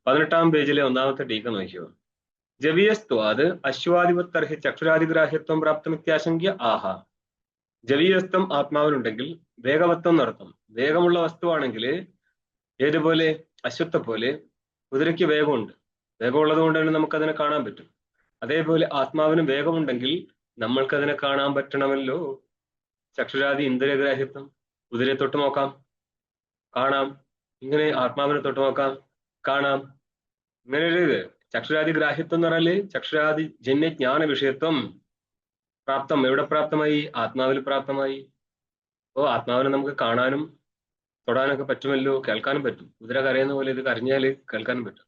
18-ാം പേജിലെ ഒന്നാമത്തെ ടീക്ക നോക്കിയോ. ജവീയസ്ത്വാത് അശ്വാധിപത്തർഹി ചക്ഷുരാദിഗ്രാഹ്യത്വം പ്രാപ്തമിത്യാശങ്ക്യ ആഹ. ജവീയസ്ത്വം ആത്മാവിനുണ്ടെങ്കിൽ വേഗവത്വം നടത്തും. വേഗമുള്ള വസ്തുവാണെങ്കിൽ ഏതുപോലെ അശ്വത്തെ പോലെ കുതിരയ്ക്ക് വേഗമുണ്ട്. വേഗമുള്ളത് കൊണ്ട് തന്നെ നമുക്കതിനെ കാണാൻ പറ്റും. അതേപോലെ ആത്മാവിന് വേഗമുണ്ടെങ്കിൽ നമ്മൾക്കതിനെ കാണാൻ പറ്റണമല്ലോ. ചക്ഷുരാദി ഇന്ദ്രിയഗ്രാഹ്യത്വം, കുതിരയെ തൊട്ട് നോക്കാം, കാണാം. ഇങ്ങനെ ആത്മാവിനെ തൊട്ട് നോക്കാം, കാണാം. ഇങ്ങനെ ഒരു ചക്ഷുരാദി ഗ്രാഹ്യത്വം എന്ന് പറഞ്ഞാല് ചക്ഷുരാദി ജന്യ ജ്ഞാന വിഷയത്വം പ്രാപ്തം. എവിടെ പ്രാപ്തമായി? ആത്മാവിൽ പ്രാപ്തമായി. അപ്പോ ആത്മാവിനെ നമുക്ക് കാണാനും തൊടാനൊക്കെ പറ്റുമല്ലോ, കേൾക്കാനും പറ്റും. കുതിര കരയുന്ന പോലെ ഇത് കരഞ്ഞാല് കേൾക്കാനും പറ്റും.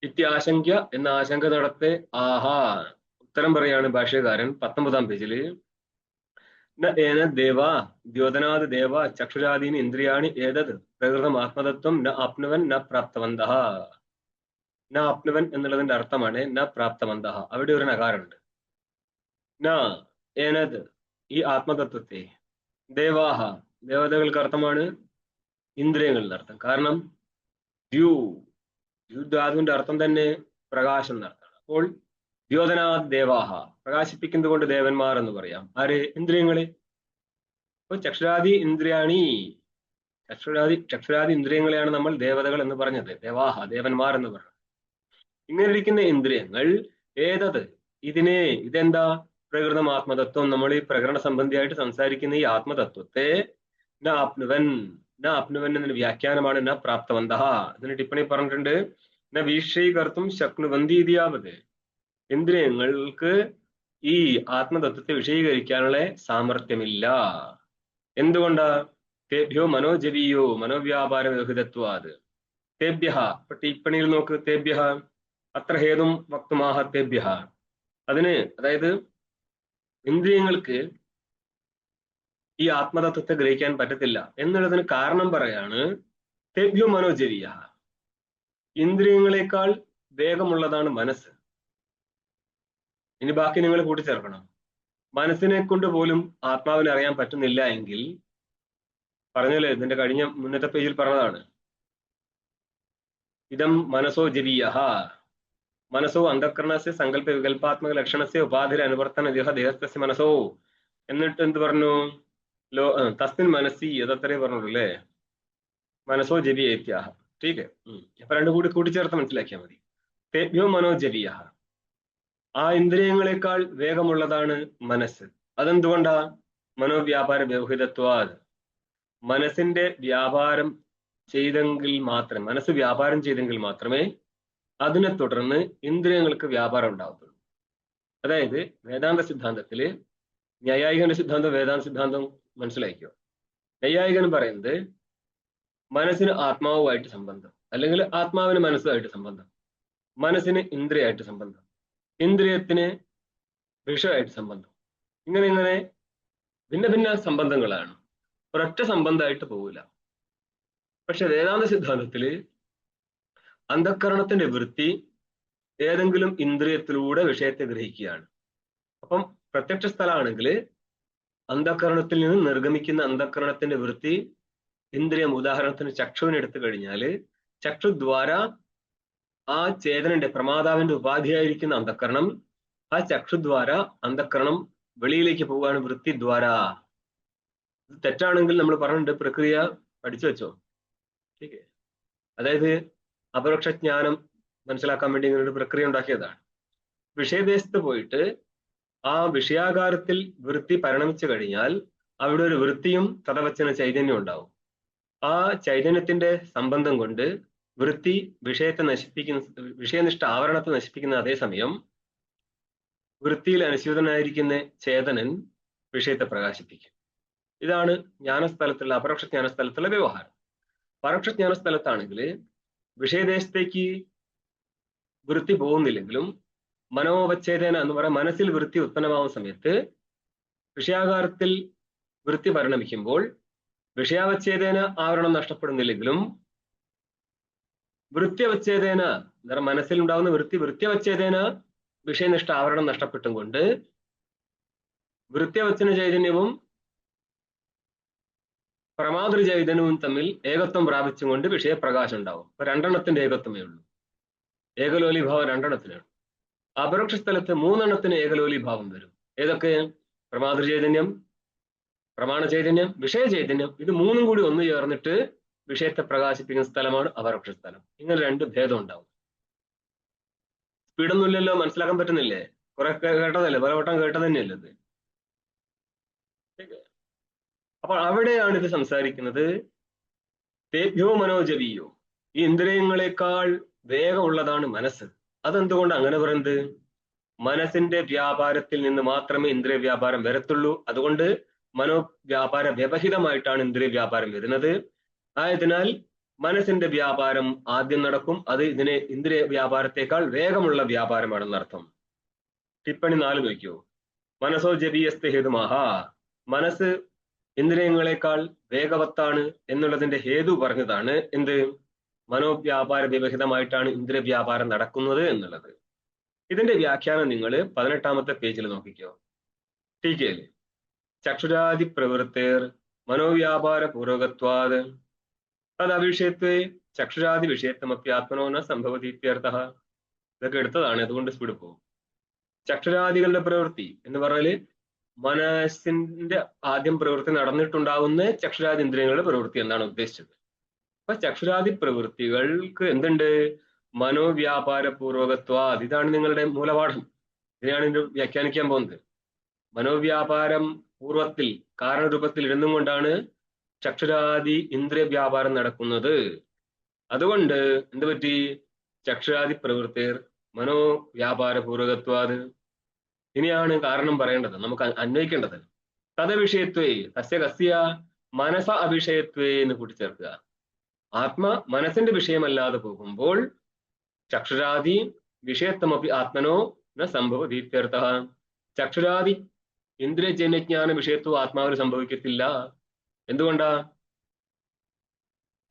ഇത്യാശങ്ക്യ എന്ന ആശങ്ക നടത്തെ ആഹാ. ഉത്തരം പറയാണ് ഭാഷ്യകാരൻ 19-ാം പേജില്. ന ഏന ദേവ ദ്യോതനാദ് ദേവ ചക്ഷുരാദീനി ഇന്ദ്രിയാണി ഏതത് പ്രകൃതം ആത്മതത്വം ന ആപ്നുവൻ ന പ്രാപ്തവന്തഃ. ന ആപ്നുവൻ എന്നുള്ളതിന്റെ അർത്ഥമാണ് ന പ്രാപ്തവന്തഃ. അവിടെ ഒരു നകാരമുണ്ട്. ന ഏനത് ഈ ആത്മതത്വത്തെ, ദേവാഹ ദേവതകൾക്ക് അർത്ഥമാണ് ഇന്ദ്രിയങ്ങളുടെ അർത്ഥം. കാരണം ദ്യുധാതുവിന്റെ അർത്ഥം തന്നെ പ്രകാശം എന്നർത്ഥമാണ്. അപ്പോൾ ദ്യോതനാദ് ദേവാഹ പ്രകാശിപ്പിക്കുന്നത് കൊണ്ട് ദേവന്മാർ എന്ന് പറയാം. ആര്? ഇന്ദ്രിയങ്ങളെ. അപ്പൊ ചക്ഷുരാദി ഇന്ദ്രിയാണി, ചക്ഷുരാദി ഇന്ദ്രിയങ്ങളെയാണ് നമ്മൾ ദേവതകൾ എന്ന് പറഞ്ഞത്. ദേവാഹ ദേവന്മാർ എന്ന് പറഞ്ഞത്. ഇങ്ങനെ ഇരിക്കുന്ന ഇന്ദ്രിയങ്ങൾ ഏതത് ഇതെന്താ? പ്രകൃതം ആത്മതത്വം. നമ്മൾ ഈ പ്രകരണ സംബന്ധിയായിട്ട് സംസാരിക്കുന്ന ഈ ആത്മതത്വത്തെ ന ആപ്നുവൻ എന്നതിന് വ്യാഖ്യാനമാണ് ന പ്രാപ്തവന്തഃ. അതിന് ടിപ്പണി പറഞ്ഞിട്ടുണ്ട്. ന വീക്ഷീകർത്തും ശക്നുവന്തി ഇതിയാവത്. ഇന്ദ്രിയങ്ങൾക്ക് ഈ ആത്മതത്വത്തെ വിഷയീകരിക്കാനുള്ള സാമർഥ്യമില്ല. എന്തുകൊണ്ടാ? തേഭ്യോ മനോജവീയോ മനോവ്യാപാര വ്യഹിതത്വാത്. തേഭ്യ, ഇപ്പൊ ടിപ്പണിയിൽ നോക്ക്, തേഭ്യ അത്ര ഹേതും വക്തുമാഹ തേഭ്യ. അതിന് അതായത് ഇന്ദ്രിയങ്ങൾക്ക് ഈ ആത്മതത്വത്തെ ഗ്രഹിക്കാൻ പറ്റത്തില്ല എന്നുള്ളതിന് കാരണം പറയാണ് തേഭ്യോ മനോജവീയ. ഇന്ദ്രിയങ്ങളെക്കാൾ വേഗമുള്ളതാണ് മനസ്സ്. ഇനി ബാക്കി നിങ്ങൾ കൂട്ടിച്ചേർക്കണം. മനസ്സിനെ കൊണ്ട് പോലും ആത്മാവിനെ അറിയാൻ പറ്റുന്നില്ല എങ്കിൽ, പറഞ്ഞല്ലേ, ഇതിന്റെ കഴിഞ്ഞ മുന്നത്തെ പേജിൽ പറഞ്ഞതാണ്, ഇതം മനസ്സോ ജവീയ മനസ്സോ അന്ധകരണസ്യ സങ്കല്പ വികല്പാത്മക ലക്ഷണസ്യ ഉപാധിര അനുവർത്തന ദേഹസ്യ മനസ്സോ. എന്നിട്ട് എന്ത് പറഞ്ഞു? തസ്മിൻ മനസ്സി അതത്രേ പറഞ്ഞുള്ളൂ അല്ലേ? മനസ്സോ ജവീയ. ടീക്ക്. അപ്പൊ രണ്ടും കൂടി കൂട്ടിച്ചേർത്ത് മനസ്സിലാക്കിയാൽ മതി. തേഭ്യോ മനോജവീയ, ആ ഇന്ദ്രിയങ്ങളെക്കാൾ വേഗമുള്ളതാണ് മനസ്സ്. അതെന്തുകൊണ്ടാ? മനോവ്യാപാര വ്യവഹിതത്വാത്. മനസ്സിന്റെ വ്യാപാരം ചെയ്തെങ്കിൽ മാത്രമേ, മനസ്സ് വ്യാപാരം ചെയ്തെങ്കിൽ മാത്രമേ അതിനെ തുടർന്ന് ഇന്ദ്രിയങ്ങൾക്ക് വ്യാപാരം ഉണ്ടാവത്തുള്ളൂ. അതായത് വേദാന്ത സിദ്ധാന്തത്തില് ന്യായായികന്റെ സിദ്ധാന്തം വേദാന്ത സിദ്ധാന്തം മനസ്സിലാക്കിയോ? നൈയായികൻ പറയുന്നത് മനസ്സിന് ആത്മാവുമായിട്ട് സംബന്ധം, അല്ലെങ്കിൽ ആത്മാവിന് മനസ്സുമായിട്ട് സംബന്ധം, മനസ്സിന് ഇന്ദ്രിയമായിട്ട് സംബന്ധം, ഇന്ദ്രിയത്തിന് വിഷയമായിട്ട് സംബന്ധം. ഇങ്ങനെ ഭിന്ന ഭിന്ന സംബന്ധങ്ങളാണ്, ഒരൊറ്റ സംബന്ധമായിട്ട് പോകില്ല. പക്ഷെ വേദാന്ത സിദ്ധാന്തത്തില് അന്ധക്കരണത്തിന്റെ വൃത്തി ഏതെങ്കിലും ഇന്ദ്രിയത്തിലൂടെ വിഷയത്തെ ഗ്രഹിക്കുകയാണ്. അപ്പം പ്രത്യക്ഷ സ്ഥലമാണെങ്കിൽ അന്ധക്കരണത്തിൽ നിന്ന് നിർഗമിക്കുന്ന അന്ധക്കരണത്തിന്റെ വൃത്തി ഇന്ദ്രിയം, ഉദാഹരണത്തിന് ചക്ഷുവിനെ എടുത്തു കഴിഞ്ഞാൽ ചക്ഷുദ്വാര ആ ചേതനന്റെ പ്രമാതാവിന്റെ ഉപാധിയായിരിക്കുന്ന അന്ധക്കരണം, ആ ചക്ഷുദ്വാര അന്ധക്കരണം വെളിയിലേക്ക് പോവുകയാണ് വൃത്തിദ്വാര. ഇത് തെറ്റാണെങ്കിൽ നമ്മൾ പറഞ്ഞിട്ടുണ്ട്, പ്രക്രിയ പഠിച്ചു വെച്ചോ. ഓക്കെ, അതായത് അപരോക്ഷജ്ഞാനം മനസ്സിലാക്കാൻ വേണ്ടി ഇങ്ങനെ ഒരു പ്രക്രിയ ഉണ്ടാക്കിയതാണ്. വിഷയദേശത്ത് പോയിട്ട് ആ വിഷയാകാരത്തിൽ വൃത്തി പരിണമിച്ചു കഴിഞ്ഞാൽ അവിടെ ഒരു വൃത്തിയും തഥവച്ചന ചൈതന്യം ഉണ്ടാവും. ആ ചൈതന്യത്തിന്റെ സംബന്ധം കൊണ്ട് വൃത്തി വിഷയത്തെ നശിപ്പിക്കുന്ന, വിഷയനിഷ്ഠ ആവരണത്തെ നശിപ്പിക്കുന്ന അതേസമയം വൃത്തിയിൽ അനുസ്യൂതനായിരിക്കുന്ന ചേതനൻ വിഷയത്തെ പ്രകാശിപ്പിക്കും. ഇതാണ് ജ്ഞാനസ്ഥലത്തുള്ള, അപരോക്ഷ ജ്ഞാനസ്ഥലത്തുള്ള വ്യവഹാരം. പരോക്ഷ ജ്ഞാനസ്ഥലത്താണെങ്കിൽ വിഷയദേശത്തേക്ക് വൃത്തി പോകുന്നില്ലെങ്കിലും മനോവച്ഛേദന എന്ന് പറയാൻ മനസ്സിൽ വൃത്തി ഉത്പന്നമാവുന്ന സമയത്ത് വിഷയാകാരത്തിൽ വൃത്തി പരിണമിക്കുമ്പോൾ വിഷയാവച്ഛേദന ആവരണം നഷ്ടപ്പെടുന്നില്ലെങ്കിലും വൃത്യവച്ഛേദന എന്ന് പറഞ്ഞാൽ മനസ്സിൽ ഉണ്ടാകുന്ന വൃത്യവച്ഛേദന വിഷയനിഷ്ഠ ആവരണം നഷ്ടപ്പെട്ടും കൊണ്ട് വൃത്യവച്ചന ചൈതന്യവും പ്രമാതൃ ചൈതന്യവും തമ്മിൽ ഏകത്വം പ്രാപിച്ചുകൊണ്ട് വിഷയപ്രകാശം ഉണ്ടാവും. അപ്പൊ രണ്ടെണ്ണത്തിന്റെ ഏകത്വമേ ഉള്ളൂ. ഏകലോലീഭാവം 2 അപരോക്ഷ സ്ഥലത്ത് 3 ഏകലോലീഭാവം വരും. ഏതൊക്കെ? പ്രമാതൃചൈതന്യം, പ്രമാണ ചൈതന്യം, വിഷയ ചൈതന്യം. ഇത് 3 കൂടി ഒന്ന് ചേർന്നിട്ട് വിഷയത്തെ പ്രകാശിപ്പിക്കുന്ന സ്ഥലമാണ് അപരോക്ഷ സ്ഥലം. ഇങ്ങനെ 2 ഭേദം ഉണ്ടാവും. സ്പീഡൊന്നും ഇല്ലല്ലോ, മനസ്സിലാക്കാൻ പറ്റുന്നില്ലേ? കുറെ കേട്ടതല്ലേ, പല വട്ടം കേട്ടത് തന്നെയല്ലേ ഇത്. അപ്പോൾ അവിടെയാണ് ഇത് സംസാരിക്കുന്നത്. തേഭ്യോ മനോജവീയോ, ഈ ഇന്ദ്രിയങ്ങളെക്കാൾ വേഗമുള്ളതാണ് മനസ്സ്. അതെന്തുകൊണ്ട് അങ്ങനെ പറയുന്നത്? മനസ്സിന്റെ വ്യാപാരത്തിൽ നിന്ന് മാത്രമേ ഇന്ദ്രിയ വ്യാപാരം വരത്തുള്ളൂ. അതുകൊണ്ട് മനോവ്യാപാര വ്യവഹിതമായിട്ടാണ് ഇന്ദ്രിയ വ്യാപാരം വരുന്നത്. ആയതിനാൽ മനസ്സിന്റെ വ്യാപാരം ആദ്യം നടക്കും. അത് ഇതിനെ ഇന്ദ്രിയ വ്യാപാരത്തെക്കാൾ വേഗമുള്ള വ്യാപാരമാണെന്നർത്ഥം. ടിപ്പണി 4 നോക്കിയോ. മനസ്സോ ജപീയസ്ത ഹേതുമാഹ, മനസ്സ് ഇന്ദ്രിയങ്ങളെക്കാൾ വേഗവത്താണ് എന്നുള്ളതിന്റെ ഹേതു പറഞ്ഞതാണ് എന്ത്? മനോവ്യാപാര വ്യവഹിതമായിട്ടാണ് ഇന്ദ്രിയ വ്യാപാരം നടക്കുന്നത് എന്നുള്ളത്. ഇതിന്റെ വ്യാഖ്യാനം നിങ്ങൾ 18-ാമത്തെ പേജിൽ നോക്കിക്കോ. ടീക്കയില് ചക്ഷുരാദി പ്രവൃത്തേർ മനോവ്യാപാര പൂർവകത്വാത് തത് അവിഷയത്വേ ചക്ഷുരാദി വിഷയത്വമപ്പി ആത്മനോ ന സംഭവതി ഇത്യർത്ഥഃ. ഇതൊക്കെ എടുത്തതാണ്, അതുകൊണ്ട് സ്പീഡ് പോകും. ചക്ഷുരാദികളുടെ പ്രവൃത്തി എന്ന് പറഞ്ഞാല് മനസ്സിന്റെ ആദ്യം പ്രവൃത്തി നടന്നിട്ടുണ്ടാവുന്ന ചക്ഷുരാദി ഇന്ദ്രിയങ്ങളുടെ പ്രവൃത്തി എന്നാണ് ഉദ്ദേശിച്ചത്. അപ്പൊ ചക്ഷുരാദി പ്രവൃത്തികൾക്ക് എന്തുണ്ട്? മനോവ്യാപാര പൂർവകത്വ. ഇതാണ് നിങ്ങളുടെ മൂലപാഠം. ഇതിനാണ് ഇത് വ്യാഖ്യാനിക്കാൻ പോകുന്നത്. മനോവ്യാപാരം പൂർവത്തിൽ കാരണരൂപത്തിൽ ഇരുന്നും കൊണ്ടാണ് ചക്ഷുരാദി ഇന്ദ്രിയ വ്യാപാരം നടക്കുന്നത്. അതുകൊണ്ട് എന്ത് പറ്റി? ചക്ഷുരാദി പ്രവൃത്തിർ മനോവ്യാപാര പൂർവകത്വാത്. ഇനിയാണ് കാരണം പറയേണ്ടത്, നമുക്ക് അന്വയിക്കേണ്ടത്. തദവിഷയത്വേ തസ്യ കസ്യ മനസ അവിഷയത്വേ എന്ന് കൂട്ടിച്ചേർക്കുക. ആത്മ മനസ്സിന്റെ വിഷയമല്ലാതെ പോകുമ്പോൾ ചക്ഷുരാദി വിഷയത്വമപ്പി ആത്മനോ ന സംഭവതി ഇത്യർത്ഥഃ. ചക്ഷുരാദി ഇന്ദ്രിയജന്യജ്ഞാന വിഷയത്വം ആത്മാവിന് സംഭവിക്കത്തില്ല. എന്തുകൊണ്ടാ?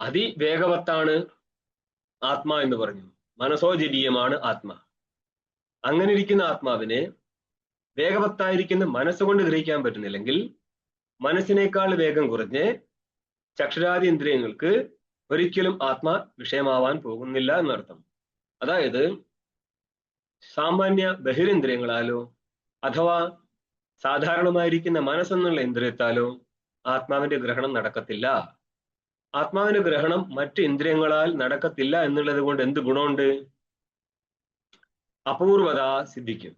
അതിവേഗവത്താണ് ആത്മാ എന്ന് പറഞ്ഞു. മനസോജരീയമാണ് ആത്മാ. അങ്ങനെ ഇരിക്കുന്ന ആത്മാവിനെ വേഗവത്തായിരിക്കുന്ന മനസ്സുകൊണ്ട് ഗ്രഹിക്കാൻ പറ്റുന്നില്ലെങ്കിൽ മനസ്സിനേക്കാൾ വേഗം കുറഞ്ഞ് ചക്ഷുരാദി ഇന്ദ്രിയങ്ങൾക്ക് ഒരിക്കലും ആത്മാ വിഷയമാവാൻ പോകുന്നില്ല എന്നർത്ഥം. അതായത് സാമാന്യ ബഹിരേന്ദ്രിയങ്ങളാലോ അഥവാ സാധാരണമായിരിക്കുന്ന മനസ്സെന്നുള്ള ഇന്ദ്രിയത്താലോ ആത്മാവിന്റെ ഗ്രഹണം നടക്കത്തില്ല. ആത്മാവിന്റെ ഗ്രഹണം മറ്റ് ഇന്ദ്രിയങ്ങളാൽ നടക്കത്തില്ല എന്നുള്ളത് കൊണ്ട് എന്ത് ഗുണമുണ്ട്? അപൂർവത സിദ്ധിക്കും.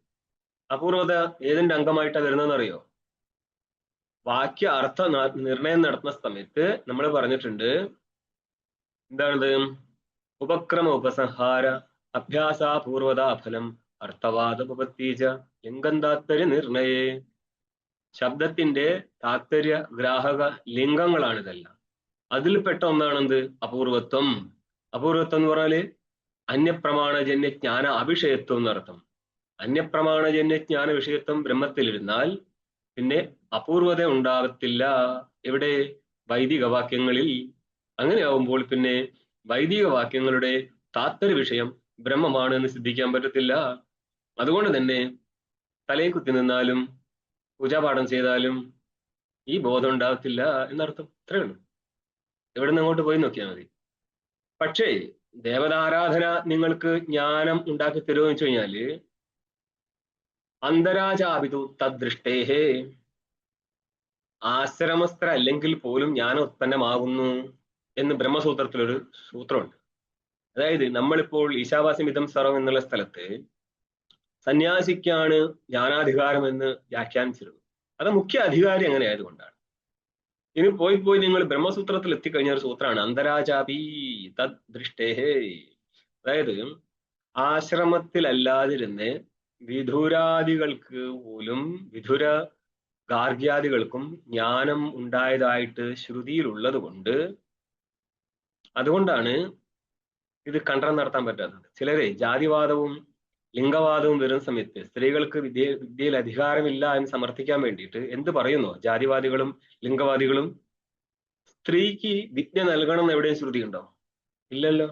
അപൂർവത ഏതിന്റെ അംഗമായിട്ടാണ് വരുന്നതെന്നറിയോ? വാക്യ അർത്ഥ നിർണയം നടത്തുന്ന സമയത്ത് നമ്മൾ പറഞ്ഞിട്ടുണ്ട്, എന്താണത്? ഉപക്രമ ഉപസംഹാര അഭ്യാസാപൂർവത ഫലം അർത്ഥവാദോപത്തീച ലിംഗം താത്പര്യ നിർണയേ. ശബ്ദത്തിന്റെ താത്പര്യ ഗ്രാഹക ലിംഗങ്ങളാണ് ഇതെല്ലാം. അതിൽപ്പെട്ട ഒന്നാണെന്ത്? അപൂർവത്വം. അപൂർവത്വം എന്ന് പറഞ്ഞാല് അന്യപ്രമാണജന്യ ജ്ഞാന അവിഷയത്വം എന്നർത്ഥം. അന്യപ്രമാണജന്യ ജ്ഞാന വിഷയത്വം ബ്രഹ്മത്തിലിരുന്നാൽ പിന്നെ അപൂർവത ഉണ്ടാകത്തില്ല. എവിടെ? വൈദിക വാക്യങ്ങളിൽ. അങ്ങനെയാവുമ്പോൾ പിന്നെ വൈദിക വാക്യങ്ങളുടെ താത്പര്യ വിഷയം ബ്രഹ്മമാണ് എന്ന് സിദ്ധിക്കാൻ പറ്റത്തില്ല. അതുകൊണ്ട് തന്നെ തലയിൽ കുത്തി നിന്നാലും പൂജാപാഠം ചെയ്താലും ഈ ബോധം ഉണ്ടാകത്തില്ല എന്നർത്ഥം. ഇത്രയേ ഉള്ളൂ. എവിടെ നിന്ന് അങ്ങോട്ട് പോയി നോക്കിയാൽ മതി. പക്ഷേ ദേവതാരാധന നിങ്ങൾക്ക് ജ്ഞാനം ഉണ്ടാക്കി തരുമോ എന്ന് വെച്ച് കഴിഞ്ഞാല് അന്തരാചാപിതു തദ്ദൃഷ്ടേഹേ, ആശ്രമസ്ഥ അല്ലെങ്കിൽ പോലും ജ്ഞാനം ഉത്പന്നമാകുന്നു എന്ന് ബ്രഹ്മസൂത്രത്തിലൊരു സൂത്രമുണ്ട്. അതായത് നമ്മളിപ്പോൾ ഈശാവാസ്യമിതം സർവം എന്നുള്ള സ്ഥലത്ത് സന്യാസിക്കാണ് ജ്ഞാനാധികാരം എന്ന് വ്യാഖ്യാനിച്ചിരുന്നു. അത് മുഖ്യ അധികാരി അങ്ങനെ ആയതുകൊണ്ടാണ്. ഇനി പോയി നിങ്ങൾ ബ്രഹ്മസൂത്രത്തിൽ എത്തിക്കഴിഞ്ഞ ഒരു സൂത്രമാണ് അന്തരാചാപി തദ് ദൃഷ്ടേഹേ. അതായത് ആശ്രമത്തിലല്ലാതിരുന്ന് വിധുരാദികൾക്ക് പോലും വിധുര ഗാർഗ്യാദികൾക്കും ജ്ഞാനം ഉണ്ടായതായിട്ട് ശ്രുതിയിലുള്ളത് കൊണ്ട് അതുകൊണ്ടാണ് ഇത് കണ്ടനം നടത്താൻ പറ്റാത്തത്. ചിലരെ ജാതിവാദവും ലിംഗവാദവും വരുന്ന സമയത്ത് സ്ത്രീകൾക്ക് വിദ്യയിൽ അധികാരമില്ല എന്ന് സമർത്ഥിക്കാൻ വേണ്ടിയിട്ട് എന്ത് പറയുന്നു ജാതിവാദികളും ലിംഗവാദികളും? സ്ത്രീക്ക് വിദ്യ നൽകണം എന്ന് എവിടെയും ശ്രുതി ഉണ്ടോ? ഇല്ലല്ലോ.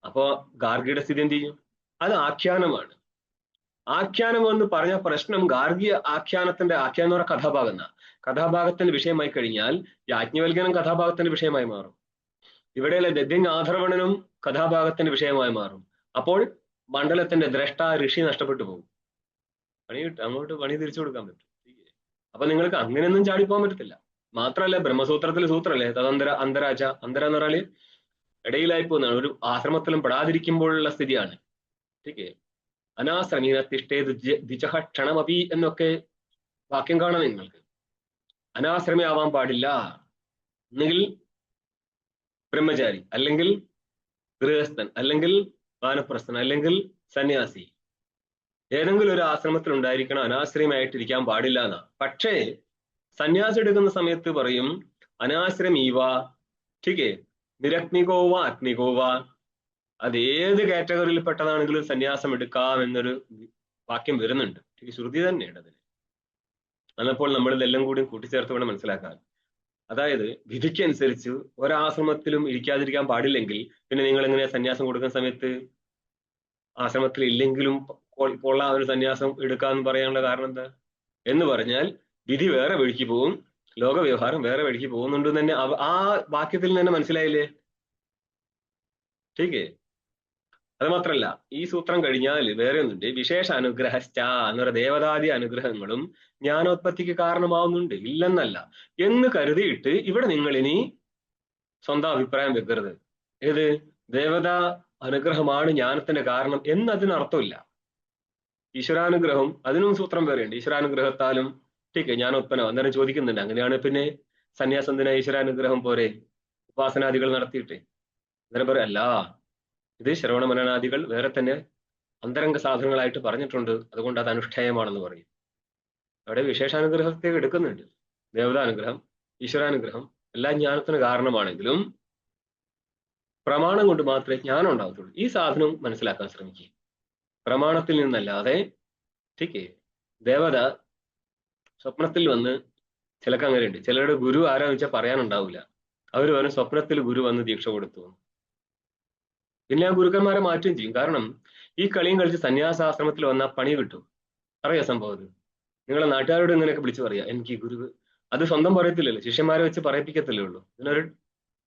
അപ്പോ ഗാർഗിയുടെ സ്ഥിതി എന്ത് ചെയ്യും? അത് ആഖ്യാനമാണ്. ആഖ്യാനം എന്ന് പറഞ്ഞ പ്രശ്നം ഗാർഗീയ ആഖ്യാനത്തിന്റെ ആഖ്യാനം എന്ന് പറഞ്ഞ കഥാഭാഗം. കഥാഭാഗത്തിന്റെ വിഷയമായി കഴിഞ്ഞാൽ യാജ്ഞവൽക്യനും കഥാഭാഗത്തിന്റെ വിഷയമായി മാറും. ഇവിടെയുള്ള ദധ്യനാഥർവണനും കഥാഭാഗത്തിന്റെ വിഷയമായി മാറും. അപ്പോൾ മണ്ഡലത്തിന്റെ ദ്രഷ്ട ഋഷി നഷ്ടപ്പെട്ടു പോകും. അങ്ങോട്ട് പണി തിരിച്ചു കൊടുക്കാൻ പറ്റും. അപ്പൊ നിങ്ങൾക്ക് അങ്ങനെയൊന്നും ചാടിപ്പോകാൻ പറ്റത്തില്ല. മാത്രമല്ല ബ്രഹ്മസൂത്രത്തിൽ സൂത്രല്ലേ തദന്തര അന്തരാച, അന്തര എന്ന് പറഞ്ഞാല് ഇടയിലായി പോകുന്നതാണ്, ഒരു ആശ്രമത്തിലും പെടാതിരിക്കുമ്പോഴുള്ള സ്ഥിതിയാണ്. ടീക്കേ അനാശ്രമീന തിഷ്ടേത് ദ്വിജഹ ക്ഷണമപി എന്നൊക്കെ വാക്യം കാണാം നിങ്ങൾക്ക്. അനാശ്രമി ആവാൻ പാടില്ല. ഒന്നുകിൽ ബ്രഹ്മചാരി, അല്ലെങ്കിൽ ഗൃഹസ്ഥൻ, അല്ലെങ്കിൽ വാനപ്രസ്ഥൻ, അല്ലെങ്കിൽ സന്യാസി. ഏതെങ്കിലും ഒരു ആശ്രമത്തിൽ ഉണ്ടായിരിക്കണം, അനാശ്രയമായിട്ടിരിക്കാൻ പാടില്ല എന്നാ. പക്ഷേ സന്യാസം എടുക്കുന്ന സമയത്ത് പറയും അനാശ്രമീവ, ടീക്കേ നിരഗ്നികോവ അഗ്നികോവ, അത് ഏത് കാറ്റഗറിയിൽ പെട്ടതാണെങ്കിലും സന്യാസം എടുക്കാം എന്നൊരു വാക്യം വരുന്നുണ്ട്. ശ്രുതി തന്നെയാണ് അതിന്. അന്നപ്പോൾ നമ്മൾ ഇതെല്ലാം കൂടി കൂട്ടിച്ചേർത്ത് വേണം മനസ്സിലാക്കാൻ. അതായത് വിധിക്കനുസരിച്ച് ഒരാശ്രമത്തിലും ഇരിക്കാതിരിക്കാൻ പാടില്ലെങ്കിൽ പിന്നെ നിങ്ങൾ എങ്ങനെയാ സന്യാസം കൊടുക്കുന്ന സമയത്ത് ആശ്രമത്തിൽ ഇല്ലെങ്കിലും കൊള്ളാം ഒരു സന്യാസം എടുക്കാന്ന് പറയാനുള്ള കാരണം എന്താ എന്ന് പറഞ്ഞാൽ വിധി വേറെ വഴിക്ക് പോകും, ലോക വ്യവഹാരം വേറെ വഴിക്ക് പോകുന്നുണ്ട് തന്നെ ആ വാക്യത്തിൽ തന്നെ മനസ്സിലായില്ലേ? ടീക്കേ അത് മാത്രല്ല ഈ സൂത്രം കഴിഞ്ഞാൽ വേറെ ഒന്നുണ്ട്. വിശേഷ അനുഗ്രഹശ്ച എന്ന് പറയുന്ന ദേവതാദി അനുഗ്രഹങ്ങളും ജ്ഞാനോത്പത്തിക്ക് കാരണമാവുന്നുണ്ട്, ഇല്ലെന്നല്ല എന്ന് കരുതിയിട്ട് ഇവിടെ നിങ്ങൾ ഇനി സ്വന്തം അഭിപ്രായം വെക്കരുത്. ഏത് ദേവതാ അനുഗ്രഹമാണ് ജ്ഞാനത്തിന്റെ കാരണം എന്ന് അതിനർത്ഥമില്ല. ഈശ്വരാനുഗ്രഹം അതിനും സൂത്രം വേറെയുണ്ട്. ഈശ്വരാനുഗ്രഹത്താലും ടീക്കേ ജ്ഞാനോത്പന്നം അന്നേരം ചോദിക്കുന്നുണ്ട്, അങ്ങനെയാണ് പിന്നെ സന്യാസത്തിന ഈശ്വരാനുഗ്രഹം പോരെ ഉപാസനാദികൾ നടത്തിയിട്ട്? അന്നേരം പറയാം അല്ല, ഇത് ശ്രവണ മനനാദികൾ വേറെ തന്നെ അന്തരംഗ സാധനങ്ങളായിട്ട് പറഞ്ഞിട്ടുണ്ട്, അതുകൊണ്ട് അത് അനുഷ്ഠേയമാണെന്ന് പറയും. അവിടെ വിശേഷാനുഗ്രഹത്തെ എടുക്കുന്നുണ്ട്. ദേവതാനുഗ്രഹം, ഈശ്വരാനുഗ്രഹം എല്ലാ ജ്ഞാനത്തിന് കാരണമാണെങ്കിലും പ്രമാണം കൊണ്ട് മാത്രമേ ജ്ഞാനം ഉണ്ടാകത്തുള്ളൂ. ഈ സാധനം മനസ്സിലാക്കാൻ ശ്രമിക്കുക. പ്രമാണത്തിൽ നിന്നല്ലാതെ ടീക്കേ ദേവത സ്വപ്നത്തിൽ വന്ന് ചിലക്ക് അങ്ങനെയുണ്ട്. ചിലരുടെ ഗുരു ആരാന്ന് വെച്ചാൽ പറയാനുണ്ടാവില്ല. അവർ വരും സ്വപ്നത്തിൽ ഗുരു വന്ന് ദീക്ഷ കൊടുത്തു, പിന്നെ ആ ഗുരുക്കന്മാരെ മാറ്റുകയും ചെയ്യും. കാരണം ഈ കളിയും കളിച്ച് സന്യാസാശ്രമത്തിൽ വന്നാൽ പണി കിട്ടും. അറിയാം സംഭവം. നിങ്ങളെ നാട്ടുകാരോട് ഇങ്ങനെയൊക്കെ വിളിച്ചു പറയാ എനിക്ക് ഗുരു, അത് സ്വന്തം പറയത്തില്ലല്ലോ, ശിഷ്യന്മാരെ വെച്ച് പറയിപ്പിക്കത്തില്ലേ ഉള്ളൂ. ഇതിനൊരു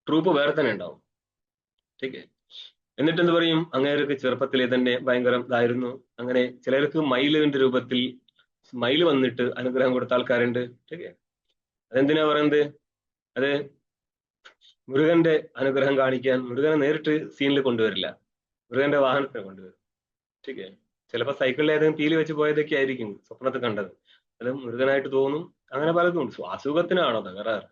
ട്രൂപ്പ് വേറെ തന്നെ ഉണ്ടാവും. ടീക്കേ എന്നിട്ട് എന്ത് പറയും, അങ്ങേർക്ക് ചെറുപ്പത്തിലെ തന്നെ ഭയങ്കര ഇതായിരുന്നു. അങ്ങനെ ചിലർക്ക് മയിലിന്റെ രൂപത്തിൽ മയിൽ വന്നിട്ട് അനുഗ്രഹം കൊടുത്ത ആൾക്കാരുണ്ട്. ടീക്കേ അതെന്തിനാ പറയുന്നത്? അത് മുരുകന്റെ അനുഗ്രഹം കാണിക്കാൻ മുരുകനെ നേരിട്ട് സീനിൽ കൊണ്ടുവരില്ല, മുരുകന്റെ വാഹനത്തെ കൊണ്ടുവരും. ടീക്കേ ചിലപ്പോൾ സൈക്കിളിൽ ഏതെങ്കിലും പീലി വെച്ച് പോയതൊക്കെ ആയിരിക്കും സ്വപ്നത്തിൽ കണ്ടത്, അത് മുരുകനായിട്ട് തോന്നും. അങ്ങനെ പലതും ഉണ്ട്. അസുഖത്തിനാണോ തകരാറ്?